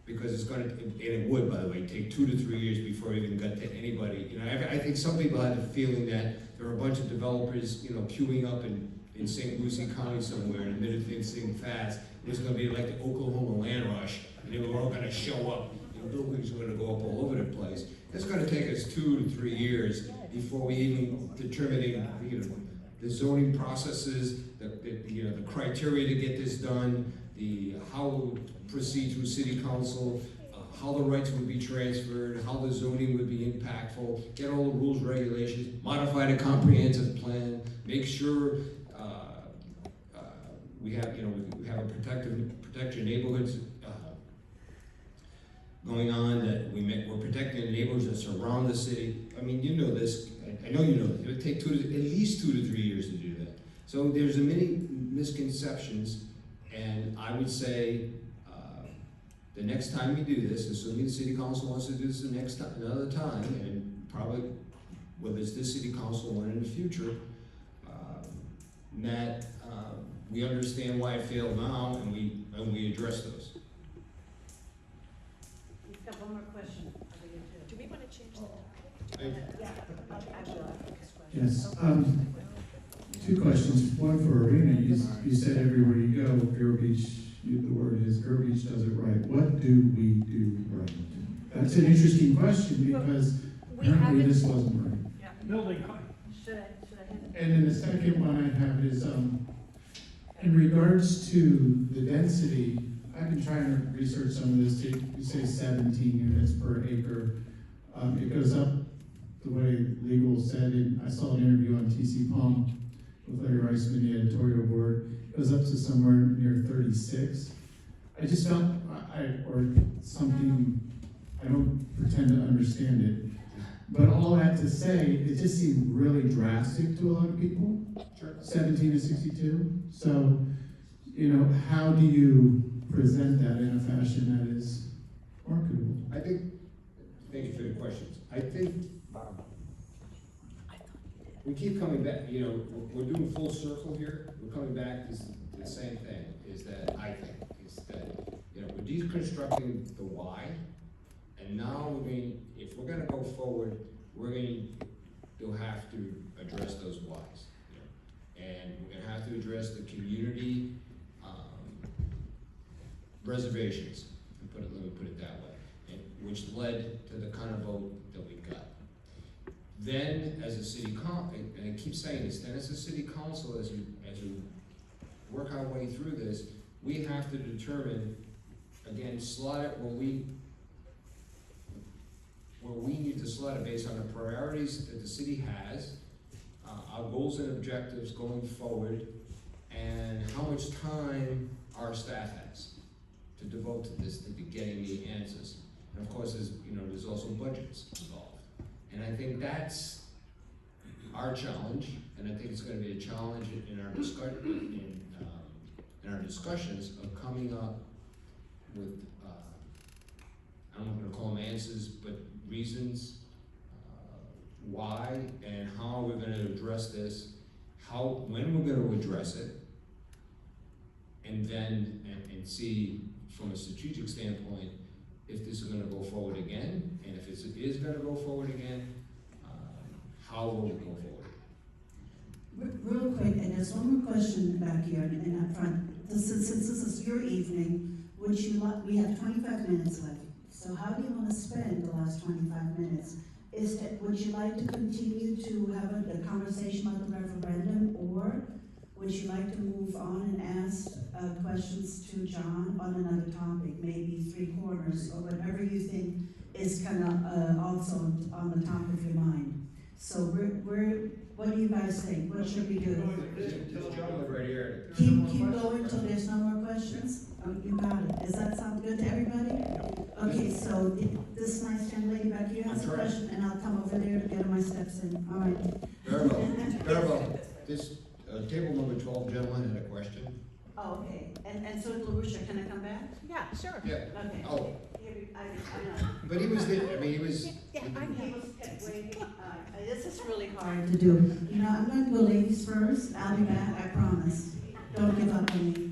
because it's going to, and it would, by the way, take 2 to 3 years before it even got to anybody. I think some people had the feeling that there were a bunch of developers, queuing up in St. Lucie County somewhere, and the minute things fast, it was going to be like the Oklahoma land rush, and they were all going to show up, and buildings were going to go up all over the place. It's going to take us 2 to 3 years before we even determine, the zoning processes, the criteria to get this done, how we'll proceed through city council, how the rights would be transferred, how the zoning would be impactful, get all the rules, regulations, modify the comprehensive plan, make sure we have a protect your neighborhoods going on, that we're protecting the neighborhoods that surround the city. I mean, you know this, I know you know this, it would take at least 2 to 3 years to do that. So there's many misconceptions, and I would say, the next time we do this, assuming the city council wants to do this another time, and probably whether it's this city council or one in the future, that we understand why it failed now, and we address those. We've got one more question. Do we want to Thank you. Yes, two questions. One for Arena. You said everywhere you go, Vero Beach, the word is Vero Beach does it right. What do we do right? That's an interesting question because apparently this wasn't right. Building. And then the second one I have is, in regards to the density, I've been trying to research some of this. You say 17 units per acre. It goes up the way legal said it. I saw an interview on TC Palm with Larry Reisman, the editorial board. It goes up to somewhere near 36. I just felt, or something, I don't pretend to understand it. But all that to say, it just seemed really drastic to a lot of people. Sure. 17 to 62. So, you know, how do you present that in a fashion that is marketable? I think, thank you for the questions. I think we keep coming back, you know, we're doing full circle here. We're coming back to the same thing, is that, I think, is that, you know, we're deconstructing the why, and now we're going, if we're gonna go forward, we're going to have to address those whys. You know? And we're gonna have to address the community reservations, let me put it that way, and which led to the kind of vote that we got. Then, as a city and I keep saying this, then as a city council, as we work our way through this, we have to determine, again, slot it where we need to slot it based on the priorities that the city has, our goals and objectives going forward, and how much time our staff has to devote to this, to be getting the answers. And of course, there's also budgets involved. And I think that's our challenge, and I think it's gonna be a challenge in our discussions of coming up with, I'm not gonna call them answers, but reasons, why and how we're gonna address this, when we're gonna address it, and then, and see from a strategic standpoint, if this is gonna go forward again, and if it is gonna go forward again, how will we go forward? Real quick, and there's one more question back here and up front. Since this is your evening, we have 25 minutes left. So how do you want to spend the last 25 minutes? Would you like to continue to have a conversation about the referendum, or would you like to move on and ask questions to John on another topic, maybe Three Corners, or whatever you think is kind of also on the top of your mind? So what do you guys think? What should we do? Tell John right here. Keep going till there's no more questions? Oh, you got it. Does that sound good to everybody? Okay, so this nice young lady back here has a question, and I'll come over there to get my steps in. All right. Very well. This table number 12 gentleman had a question. Oh, okay. And so LaRusha, can I come back? Yeah, sure. Yeah. Okay. Oh, I know. but he was there, he was. Yeah, I know. This is really hard to do. You know, I'm going to go ladies first. I'll be back, I promise. Don't give up on me.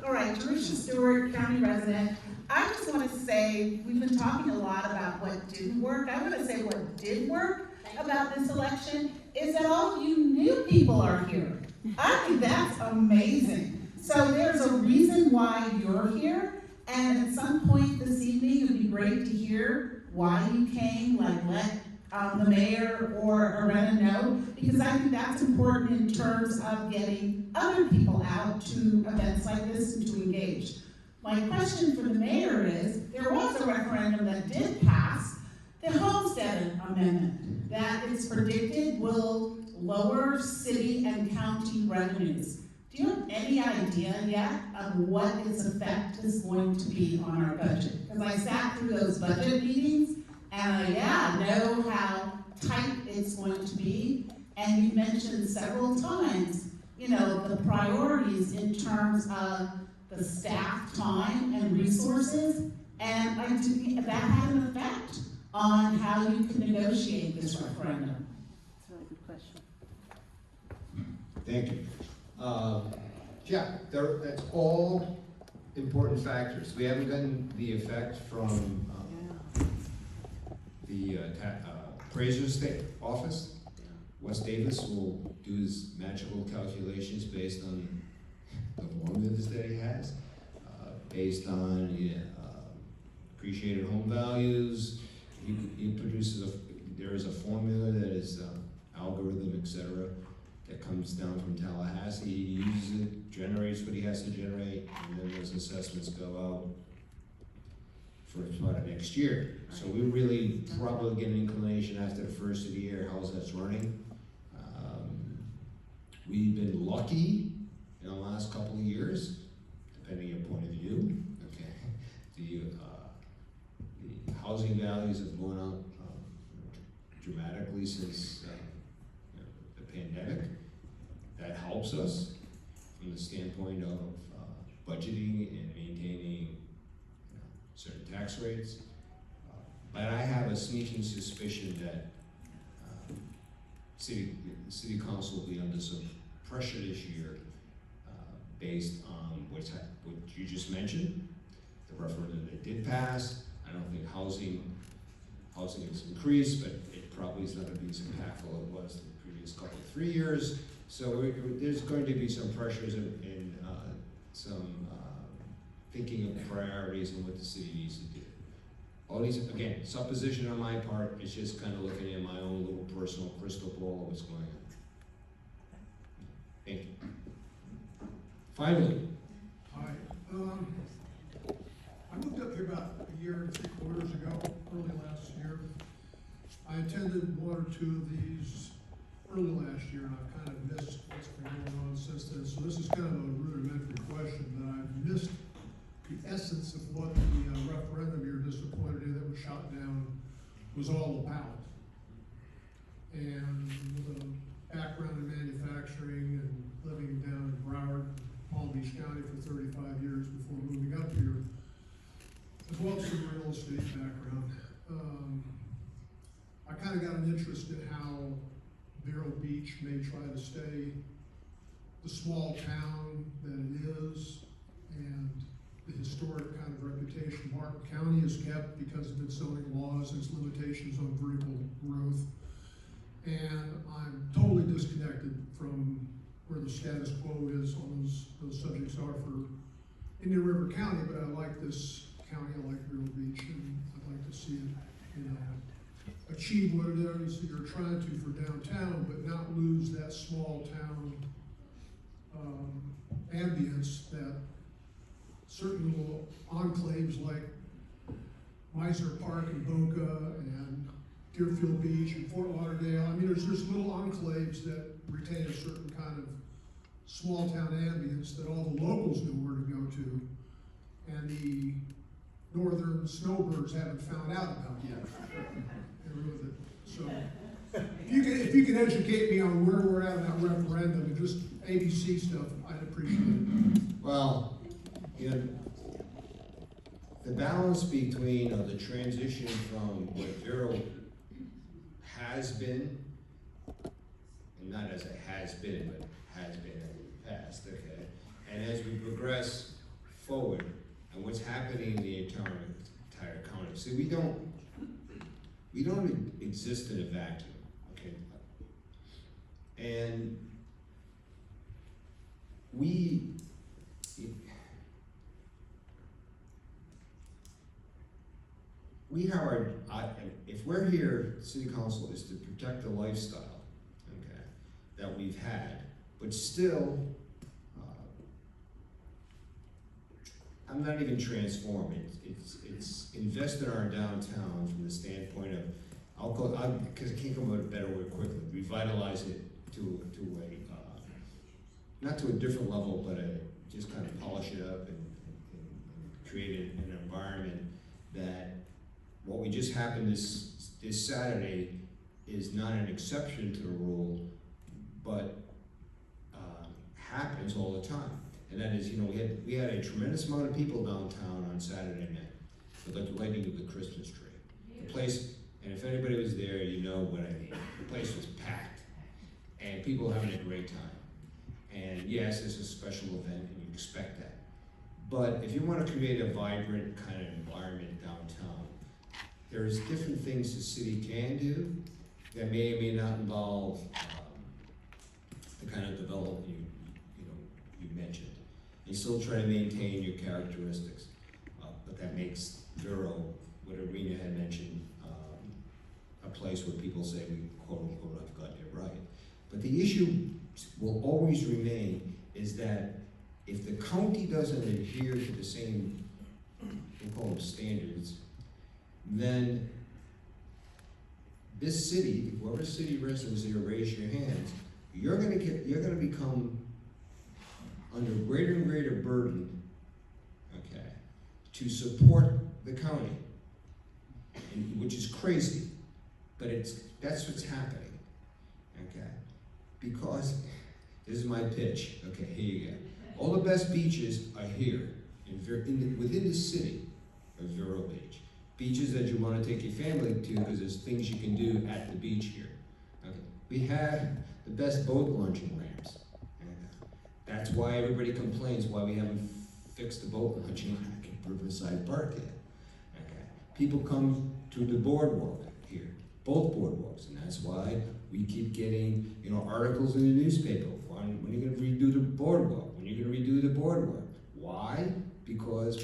All right, Jerusha Stewart, county resident. I just want to say, we've been talking a lot about what didn't work. I want to say what did work about this election is that all of you new people are here. I think that's amazing. So there's a reason why you're here, and at some point this evening, it would be great to hear why you came, like let the mayor or Arena know, because I think that's important in terms of getting other people out to events like this and to engage. My question for the mayor is, there was a referendum that did pass, the Homestead Amendment, that is predicted will lower city and county revenues. Do you have any idea yet of what its effect is going to be on our budget? Because I sat through those budget meetings, and I know how tight it's going to be. And you mentioned several times, the priorities in terms of the staff time and resources. And I think that had an effect on how you can negotiate this referendum. That's a really good question. Thank you. Yeah, that's all important factors. We haven't gotten the effect from the appraiser's office. Wes Davis will do his magical calculations based on the formulas that he has, based on appreciated home values. He produces there is a formula that is algorithm, etc., that comes down from Tallahassee. He uses it, generates what he has to generate, and then those assessments go out for about next year. So we really probably get an inclination after the first of the year how that's running. We've been lucky in the last couple of years, depending on your point of view. Okay, the housing values have gone up dramatically since the pandemic. That helps us from the standpoint of budgeting and maintaining certain tax rates. But I have a sneaking suspicion that the city council will be under some pressure this year based on what you just mentioned, the referendum that did pass. I don't think housing has increased, but it probably is not going to be as impactful as it was in the previous couple of 3 years. So there's going to be some pressures and some thinking of priorities and what the city needs to do. All these, again, supposition on my part, is just kind of looking at my own little personal crystal ball of what's going on. Thank you. Finally. Hi. I moved up here about a year and 3 quarters ago, early last year. I attended one or two of these early last year, and I've kind of missed what's been going on since then. So this is kind of a rudimentary question, but I've missed the essence of what the referendum you're disappointed in that was shot down was all about. And with a background in manufacturing and living down in Broward, Palm Beach County for 35 years before moving up here, as well as some real estate background, I kind of got an interest in how Vero Beach may try to stay the small town that it is, and the historic kind of reputation Martin County has kept because of its zoning laws and its limitations on vertical growth. And I'm totally disconnected from where the status quo is on those subjects are for Indian River County, but I like this county, I like Vero Beach, and I'd like to see it, achieve what it is that you're trying to for downtown, but not lose that small town ambience that certain little enclaves like Meisner Park and Boca and Deerfield Beach and Fort Lauderdale. I mean, there's little enclaves that retain a certain kind of small town ambience that all the locals know where to go to, and the northern snowbirds haven't found out about yet. So, if you can educate me on where we're at in that referendum and just ABC stuff, I'd appreciate it. Well, the balance between the transition from what Vero has been, and not as it has been, but has been in the past, okay? And as we progress forward, and what's happening in the entire county. See, we don't exist in a vacuum, okay? And if we're here, city council is to protect the lifestyle, okay, that we've had, but still, I'm not even transform it. It's invest in our downtown from the standpoint of, because I can't come up with a better word quickly, revitalize it to a not to a different level, but just kind of polish it up and create an environment that what we just happened this Saturday is not an exception to the rule, but happens all the time. And that is, we had a tremendous amount of people downtown on Saturday night with the lighting of the Christmas tree. The place, and if anybody was there, you know what I mean. The place was packed, and people having a great time. And yes, it's a special event, and you expect that. But if you wanna create a vibrant kind of environment downtown, there's different things the city can do that may or may not involve, the kind of development you mentioned. You still try to maintain your characteristics, but that makes Vero, what Arena had mentioned, a place where people say we quote unquote have got it right. But the issue will always remain is that if the county doesn't adhere to the same, we call them standards, then this city, whoever city residents here, raise your hands, you're gonna become under greater and greater burden, okay, to support the county, which is crazy, but that's what's happening, okay? Because, this is my pitch, okay, here you go. All the best beaches are here, within the city of Vero Beach. Beaches that you wanna take your family to, because there's things you can do at the beach here. Okay. We have the best boat launching ramps. That's why everybody complains why we haven't fixed the boat launching rack at Riverside Park yet. Okay. People come to the boardwalk here, both boardwalks, and that's why we keep getting, articles in the newspaper. When are you gonna redo the boardwalk? When are you gonna redo the boardwalk? Why? Because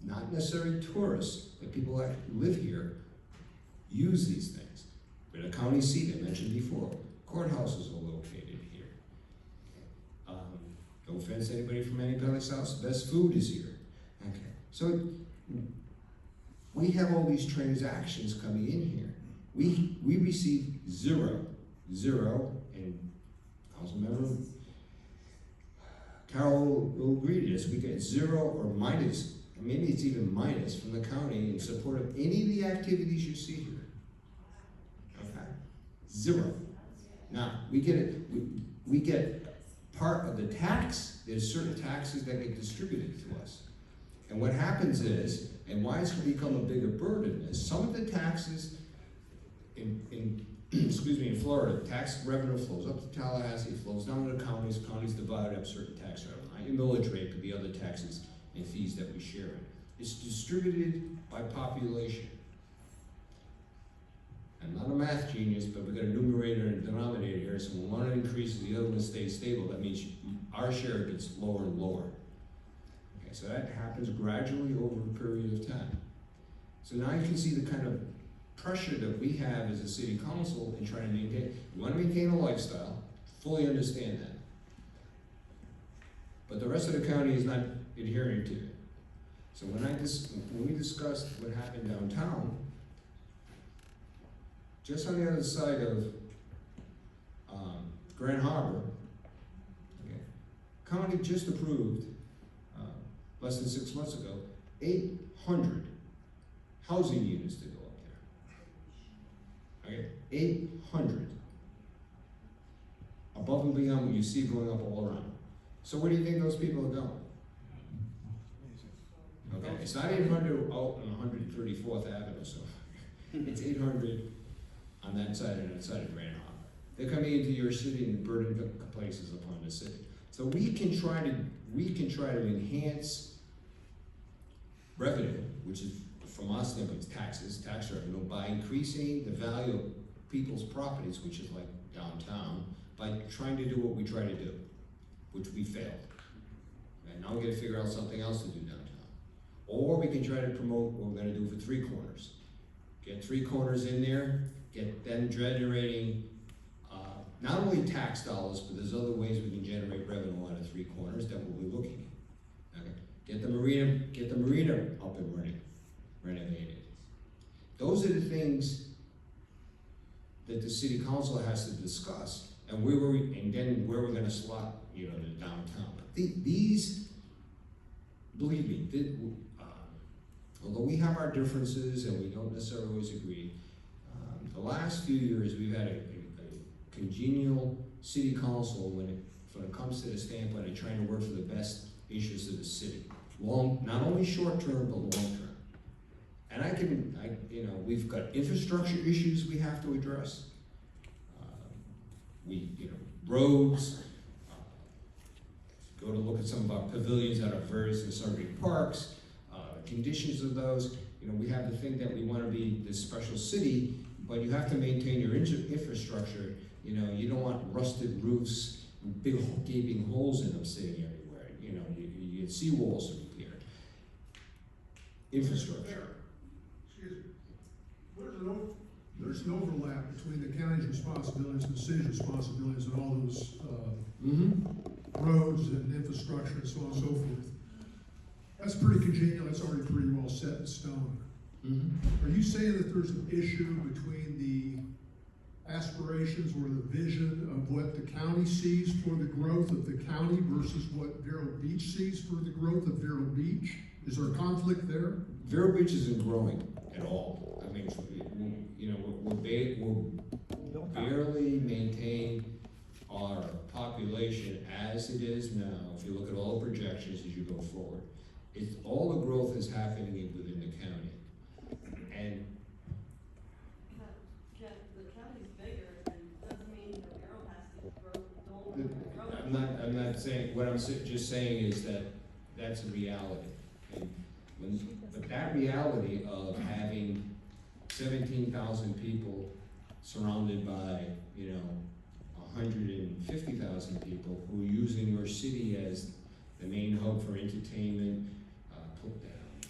not necessarily tourists, but people that live here use these things. We're the county seat, I mentioned before. Courthouses are located here. No offense to anybody from any place else, the best food is here. Okay, so we have all these transactions coming in here. We receive zero, and Councilmember Carol will agree to this. We get 0 or minus, maybe it's even minus from the county in support of any of the activities you see here. Okay, 0. Now we get it. We get part of the tax. There's certain taxes that get distributed to us, and what happens is, and why it's going to become a bigger burden is some of the taxes in in Florida, tax revenue flows up to Tallahassee, flows down to the counties. Counties divide up certain tax revenue. Your millage rate could be other taxes and fees that we share in. It's distributed by population. I'm not a math genius, but we've got a numerator and a denominator here, so when one increases, the other one stays stable. That means our share gets lower and lower. Okay, so that happens gradually over a period of time. So now you can see the kind of pressure that we have as a city council in trying to maintain. We want to maintain a lifestyle, fully understand that. But the rest of the county is not adhering to it. So when we discussed what happened downtown, just on the other side of Grand Harbor, okay, county just approved, less than 6 months ago, 800 housing units to go up there. Okay, 800. Above and beyond what you see going up all around. So where do you think those people are going? Okay, it's not 800 out on 134th Avenue, so it's 800 on that side and that side of Grand Harbor. They're coming into your city and burdening places upon the city. So we can try to enhance revenue, which is from us, it's taxes, tax revenue, by increasing the value of people's properties, which is like downtown, by trying to do what we try to do, which we failed. And now we gotta figure out something else to do downtown. Or we can try to promote what we're gonna do for Three Corners. Get Three Corners in there, get them generating not only tax dollars, but there's other ways we can generate revenue out of Three Corners that we'll be looking at. Okay. Get the marina up and running, renovated. Those are the things that the city council has to discuss, and then where we're gonna slot, the downtown. But these, believe me, although we have our differences and we don't necessarily always agree, the last few years we've had a congenial city council when it comes to the standpoint of trying to work for the best issues of the city. Not only short term, but long term. And we've got infrastructure issues we have to address. Roads, go to look at some of our pavilions at our various and sundry parks, conditions of those. You know, we have to think that we want to be this special city, but you have to maintain your infrastructure. You know, you don't want rusted roofs, big gaping holes in them sitting everywhere. You know, you get seawalls to repair. Infrastructure. Excuse me. There's an overlap between the county's responsibilities and the city's responsibilities and all those, roads and infrastructure and so on and so forth. That's pretty congenial, that's already pretty well set in stone. Are you saying that there's an issue between the aspirations or the vision of what the county sees for the growth of the county versus what Vero Beach sees for the growth of Vero Beach? Is there a conflict there? Vero Beach isn't growing at all. I mean, you know, we'll barely maintain our population as it is now. If you look at all the projections as you go forward, all the growth is happening within the county. And The county's bigger, and doesn't mean the Vero has to grow, I'm not saying, what I'm just saying is that that's a reality. But that reality of having 17,000 people surrounded by, you know, 150,000 people who are using your city as the main hub for entertainment,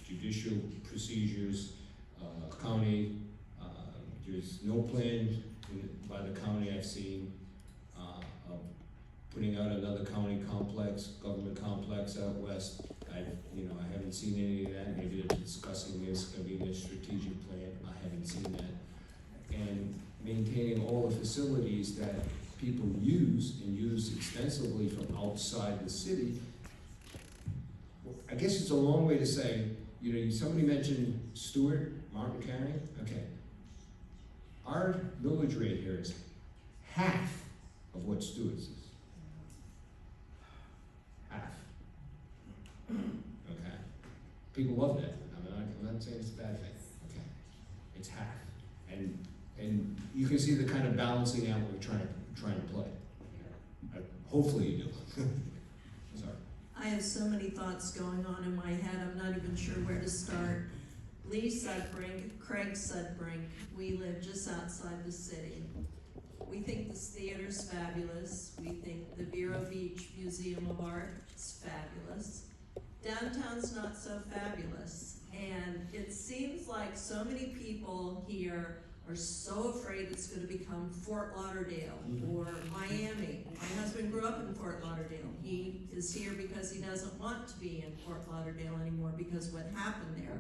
judicial procedures, county, there's no plan by the county I've seen of putting out another county complex, government complex out west. I haven't seen any of that. Maybe they're discussing this, gonna be in their strategic plan. I haven't seen that. And maintaining all the facilities that people use and use extensively from outside the city. I guess it's a long way to say, you know, somebody mentioned Stewart, Martin County. Okay. Our millage rate here is half of what Stewart's is. Half. Okay. People love that. I'm not saying it's a bad thing. Okay. It's half. And you can see the kind of balancing out we're trying to play. Hopefully you do. Sorry. I have so many thoughts going on in my head, I'm not even sure where to start. Lee Sudbrink, Craig Sudbrink, we live just outside the city. We think this theater's fabulous. We think the Vero Beach Museum of Art is fabulous. Downtown's not so fabulous. And it seems like so many people here are so afraid it's going to become Fort Lauderdale or Miami. My husband grew up in Fort Lauderdale. He is here because he doesn't want to be in Fort Lauderdale anymore because what happened there.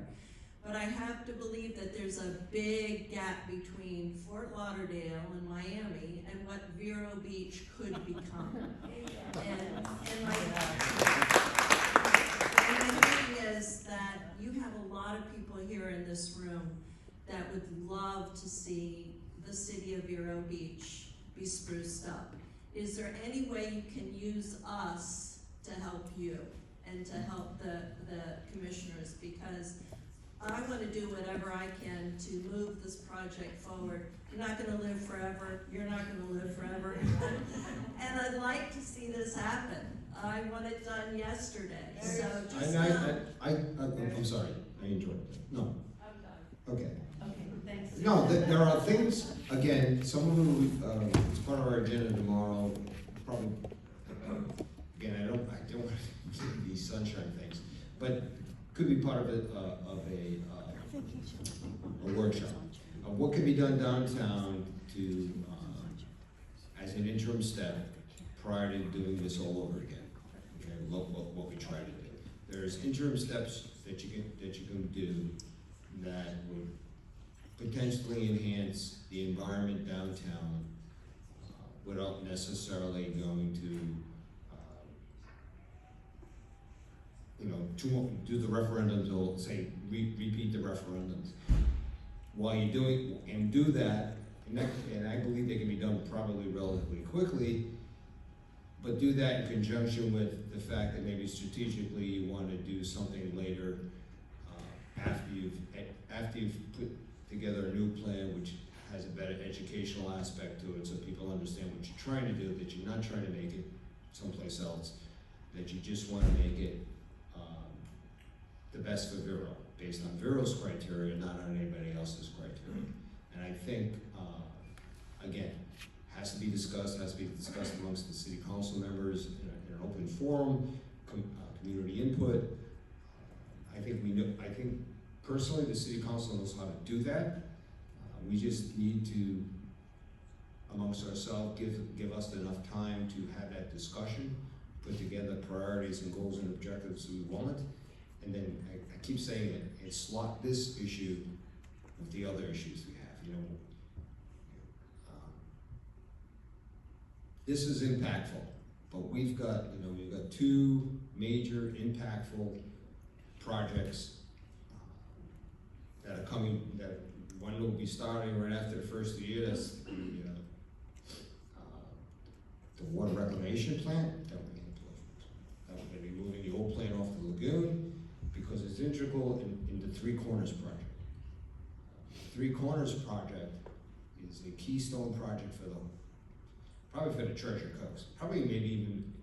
But I have to believe that there's a big gap between Fort Lauderdale and Miami and what Vero Beach could become. And my thing is that you have a lot of people here in this room that would love to see the city of Vero Beach be spruced up. Is there any way you can use us to help you and to help the commissioners? Because I want to do whatever I can to move this project forward. You're not going to live forever. You're not going to live forever. And I'd like to see this happen. I want it done yesterday. So just I'm sorry. I enjoyed it. No. I'm done. Okay. Okay, thanks. No, there are things, again, some of them, it's part of our agenda tomorrow, probably, again, I don't want to give these sunshine things, but could be part of a workshop. What can be done downtown to, as an interim step, prior to doing this all over again, okay, what we try to do. There's interim steps that you can do that would potentially enhance the environment downtown without necessarily going to, do the referendums or say repeat the referendums. While you're doing and do that, and I believe they can be done probably relatively quickly, but do that in conjunction with the fact that maybe strategically you want to do something later after you've put together a new plan which has a better educational aspect to it, so people understand what you're trying to do, that you're not trying to make it someplace else. that you just wanna make it, the best for Vero, based on Vero's criteria, not on anybody else's criteria. And I think, again, has to be discussed amongst the city council members in an open forum, community input. I think personally, the city council knows how to do that. We just need to, amongst ourselves, give us enough time to have that discussion, put together priorities and goals and objectives we want, and then I keep saying it, and slot this issue with the other issues we have, you know. This is impactful, but we've got two major impactful projects that are coming, that one will be starting right after the first of the year. That's the water reclamation plant that we're going to be moving the old plant off the lagoon because it's integral in the Three Corners project. Three Corners project is a keystone project for probably for the Treasure Coast, probably maybe even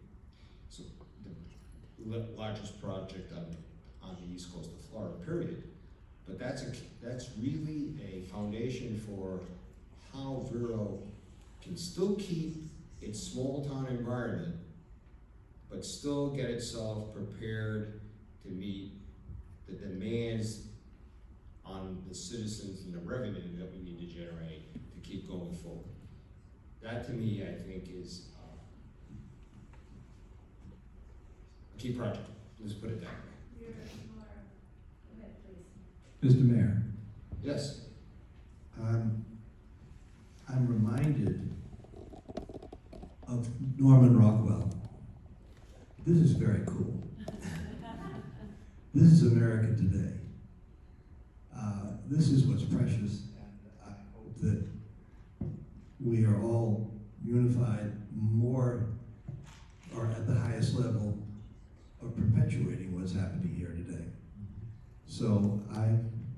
the largest project on the east coast of Florida, period. But that's really a foundation for how Vero can still keep its small town environment, but still get itself prepared to meet the demands on the citizens and the revenue that we need to generate to keep going forward. That to me, I think, is a key project. Let's put it that way. Mr. Mayor, Yes. I'm reminded of Norman Rockwell. This is very cool. This is America today. This is what's precious, and I hope that we are all unified more or at the highest level of perpetuating what's happening here today. So I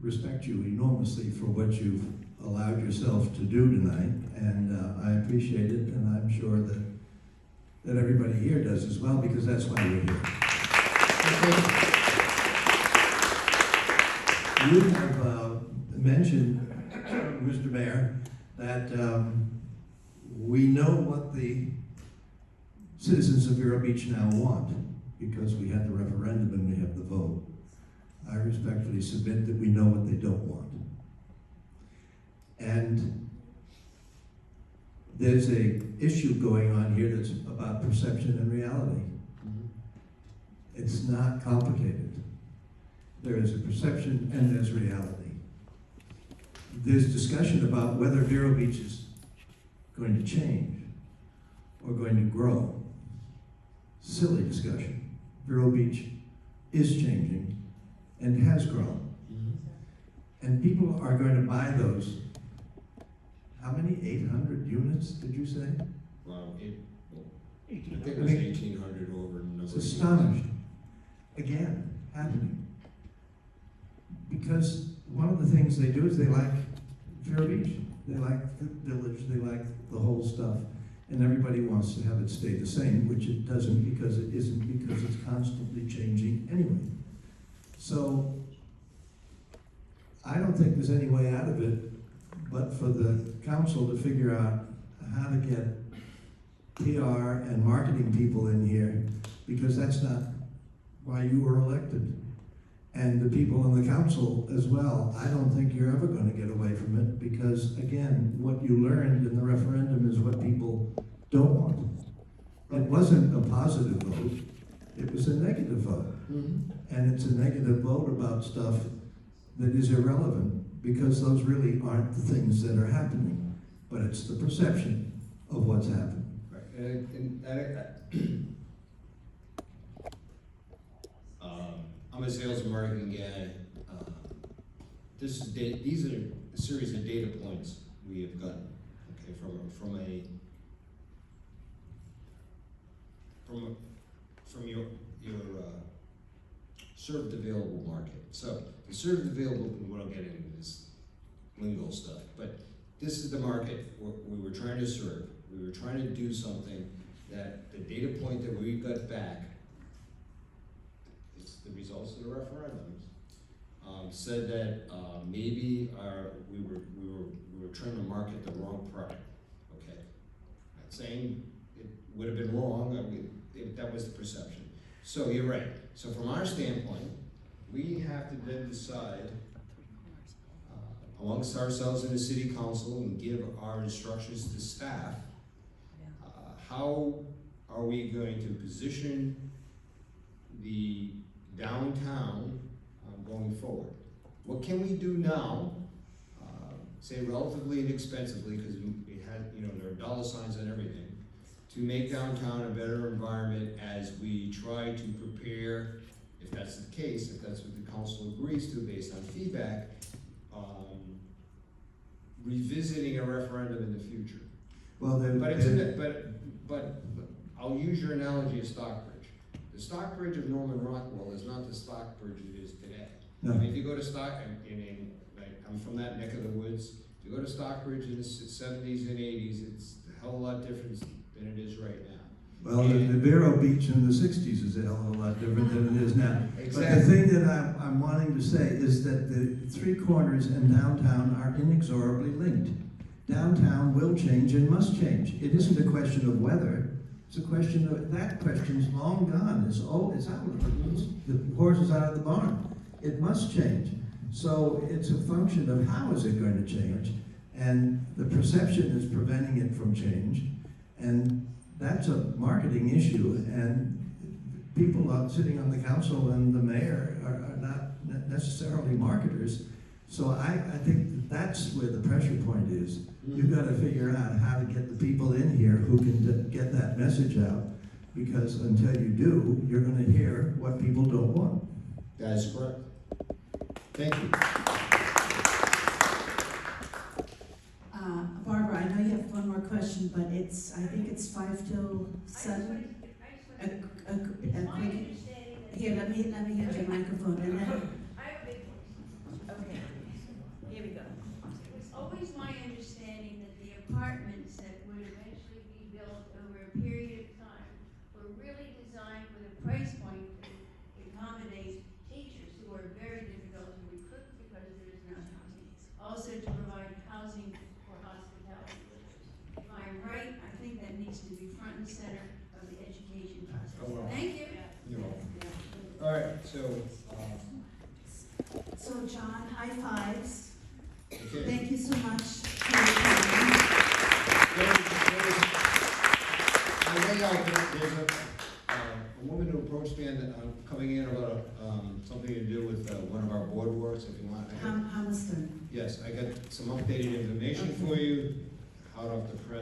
respect you enormously for what you've allowed yourself to do tonight, and I appreciate it, and I'm sure that everybody here does as well, because that's why we're here. You have mentioned, Mr. Mayor, that we know what the citizens of Vero Beach now want, because we had the referendum and we have the vote. I respectfully submit that we know what they don't want. And there's an issue going on here that's about perception and reality. It's not complicated. There is a perception and there's reality. There's discussion about whether Vero Beach is going to change or going to grow. Silly discussion. Vero Beach is changing and has grown. And people are going to buy those. How many? 800 units, did you say? Well, I think it was 1,800 over a number of It's years. astonishing. Again, happening. Because one of the things they do is they like Vero Beach. They like the village, they like the whole stuff. And everybody wants to have it stay the same, which it doesn't, because it isn't, because it's constantly changing anyway. So I don't think there's any way out of it but for the council to figure out how to get PR and marketing people in here, because that's not why you were elected. And the people in the council as well. I don't think you're ever going to get away from it, because again, what you learned in the referendum is what people don't want. It wasn't a positive vote, it was a negative vote. And it's a negative vote about stuff that is irrelevant, because those really aren't the things that are happening, but it's the perception of what's happening. Right. I'm a sales and marketing guy. These are a series of data points we have gotten, okay, from your served available market. So the served available, we won't get into this lingo stuff, but this is the market we were trying to serve. We were trying to do something that the data point that we got back the results of the referendums, said that maybe we were trying to market the wrong product. Okay, not saying it would have been wrong. I mean, that was the perception. So you're right. So from our standpoint, we have to then decide amongst ourselves in the city council and give our instructions to staff. How are we going to position the downtown going forward? What can we do now, say relatively inexpensively, because we had, there are dollar signs on everything, to make downtown a better environment as we try to prepare, if that's the case, if that's what the council agrees to based on feedback, revisiting a referendum in the future. Well, But I'll use your analogy of Stockbridge. The Stockbridge of Norman Rockwell is not the Stockbridge it is today. No. I mean, if you go to I'm from that neck of the woods. If you go to Stockbridge in the 70s and 80s, it's a hell of a lot different than it is right now. Well, the Vero Beach in the 60s is a hell of a lot different than it is now. Exactly. But the thing that I'm wanting to say is that the three corners and downtown are inexorably linked. Downtown will change and must change. It isn't a question of whether. It's a question of, that question's long gone. It's out. The horse is out of the barn. It must change. So it's a function of how is it going to change, and the perception is preventing it from change, and that's a marketing issue, and people sitting on the council and the mayor are not necessarily marketers. So I think that's where the pressure point is. You've got to figure out how to get the people in here who can get that message out, because until you do, you're going to hear what people don't want. That is correct. Thank you. Barbara, I know you have one more question, but I think it's 5 till 7. Here, let me have your microphone, and then. Okay, here we go. It was always my understanding that the apartments that would eventually be built over a period of time were really designed with a price point to accommodate teachers who are very difficult to recruit because there is no housing. Also to provide housing for hospitality workers. If I'm right, I think that needs to be front and center of the education process. Oh, well. Thank you. You're welcome. All right, So John, high fives. okay. Thank you so much for your time. There's a woman who approached me coming in about something to do with one of our board works, if you want. Hamilton. Yes, I got some updated information for you, hot off the press.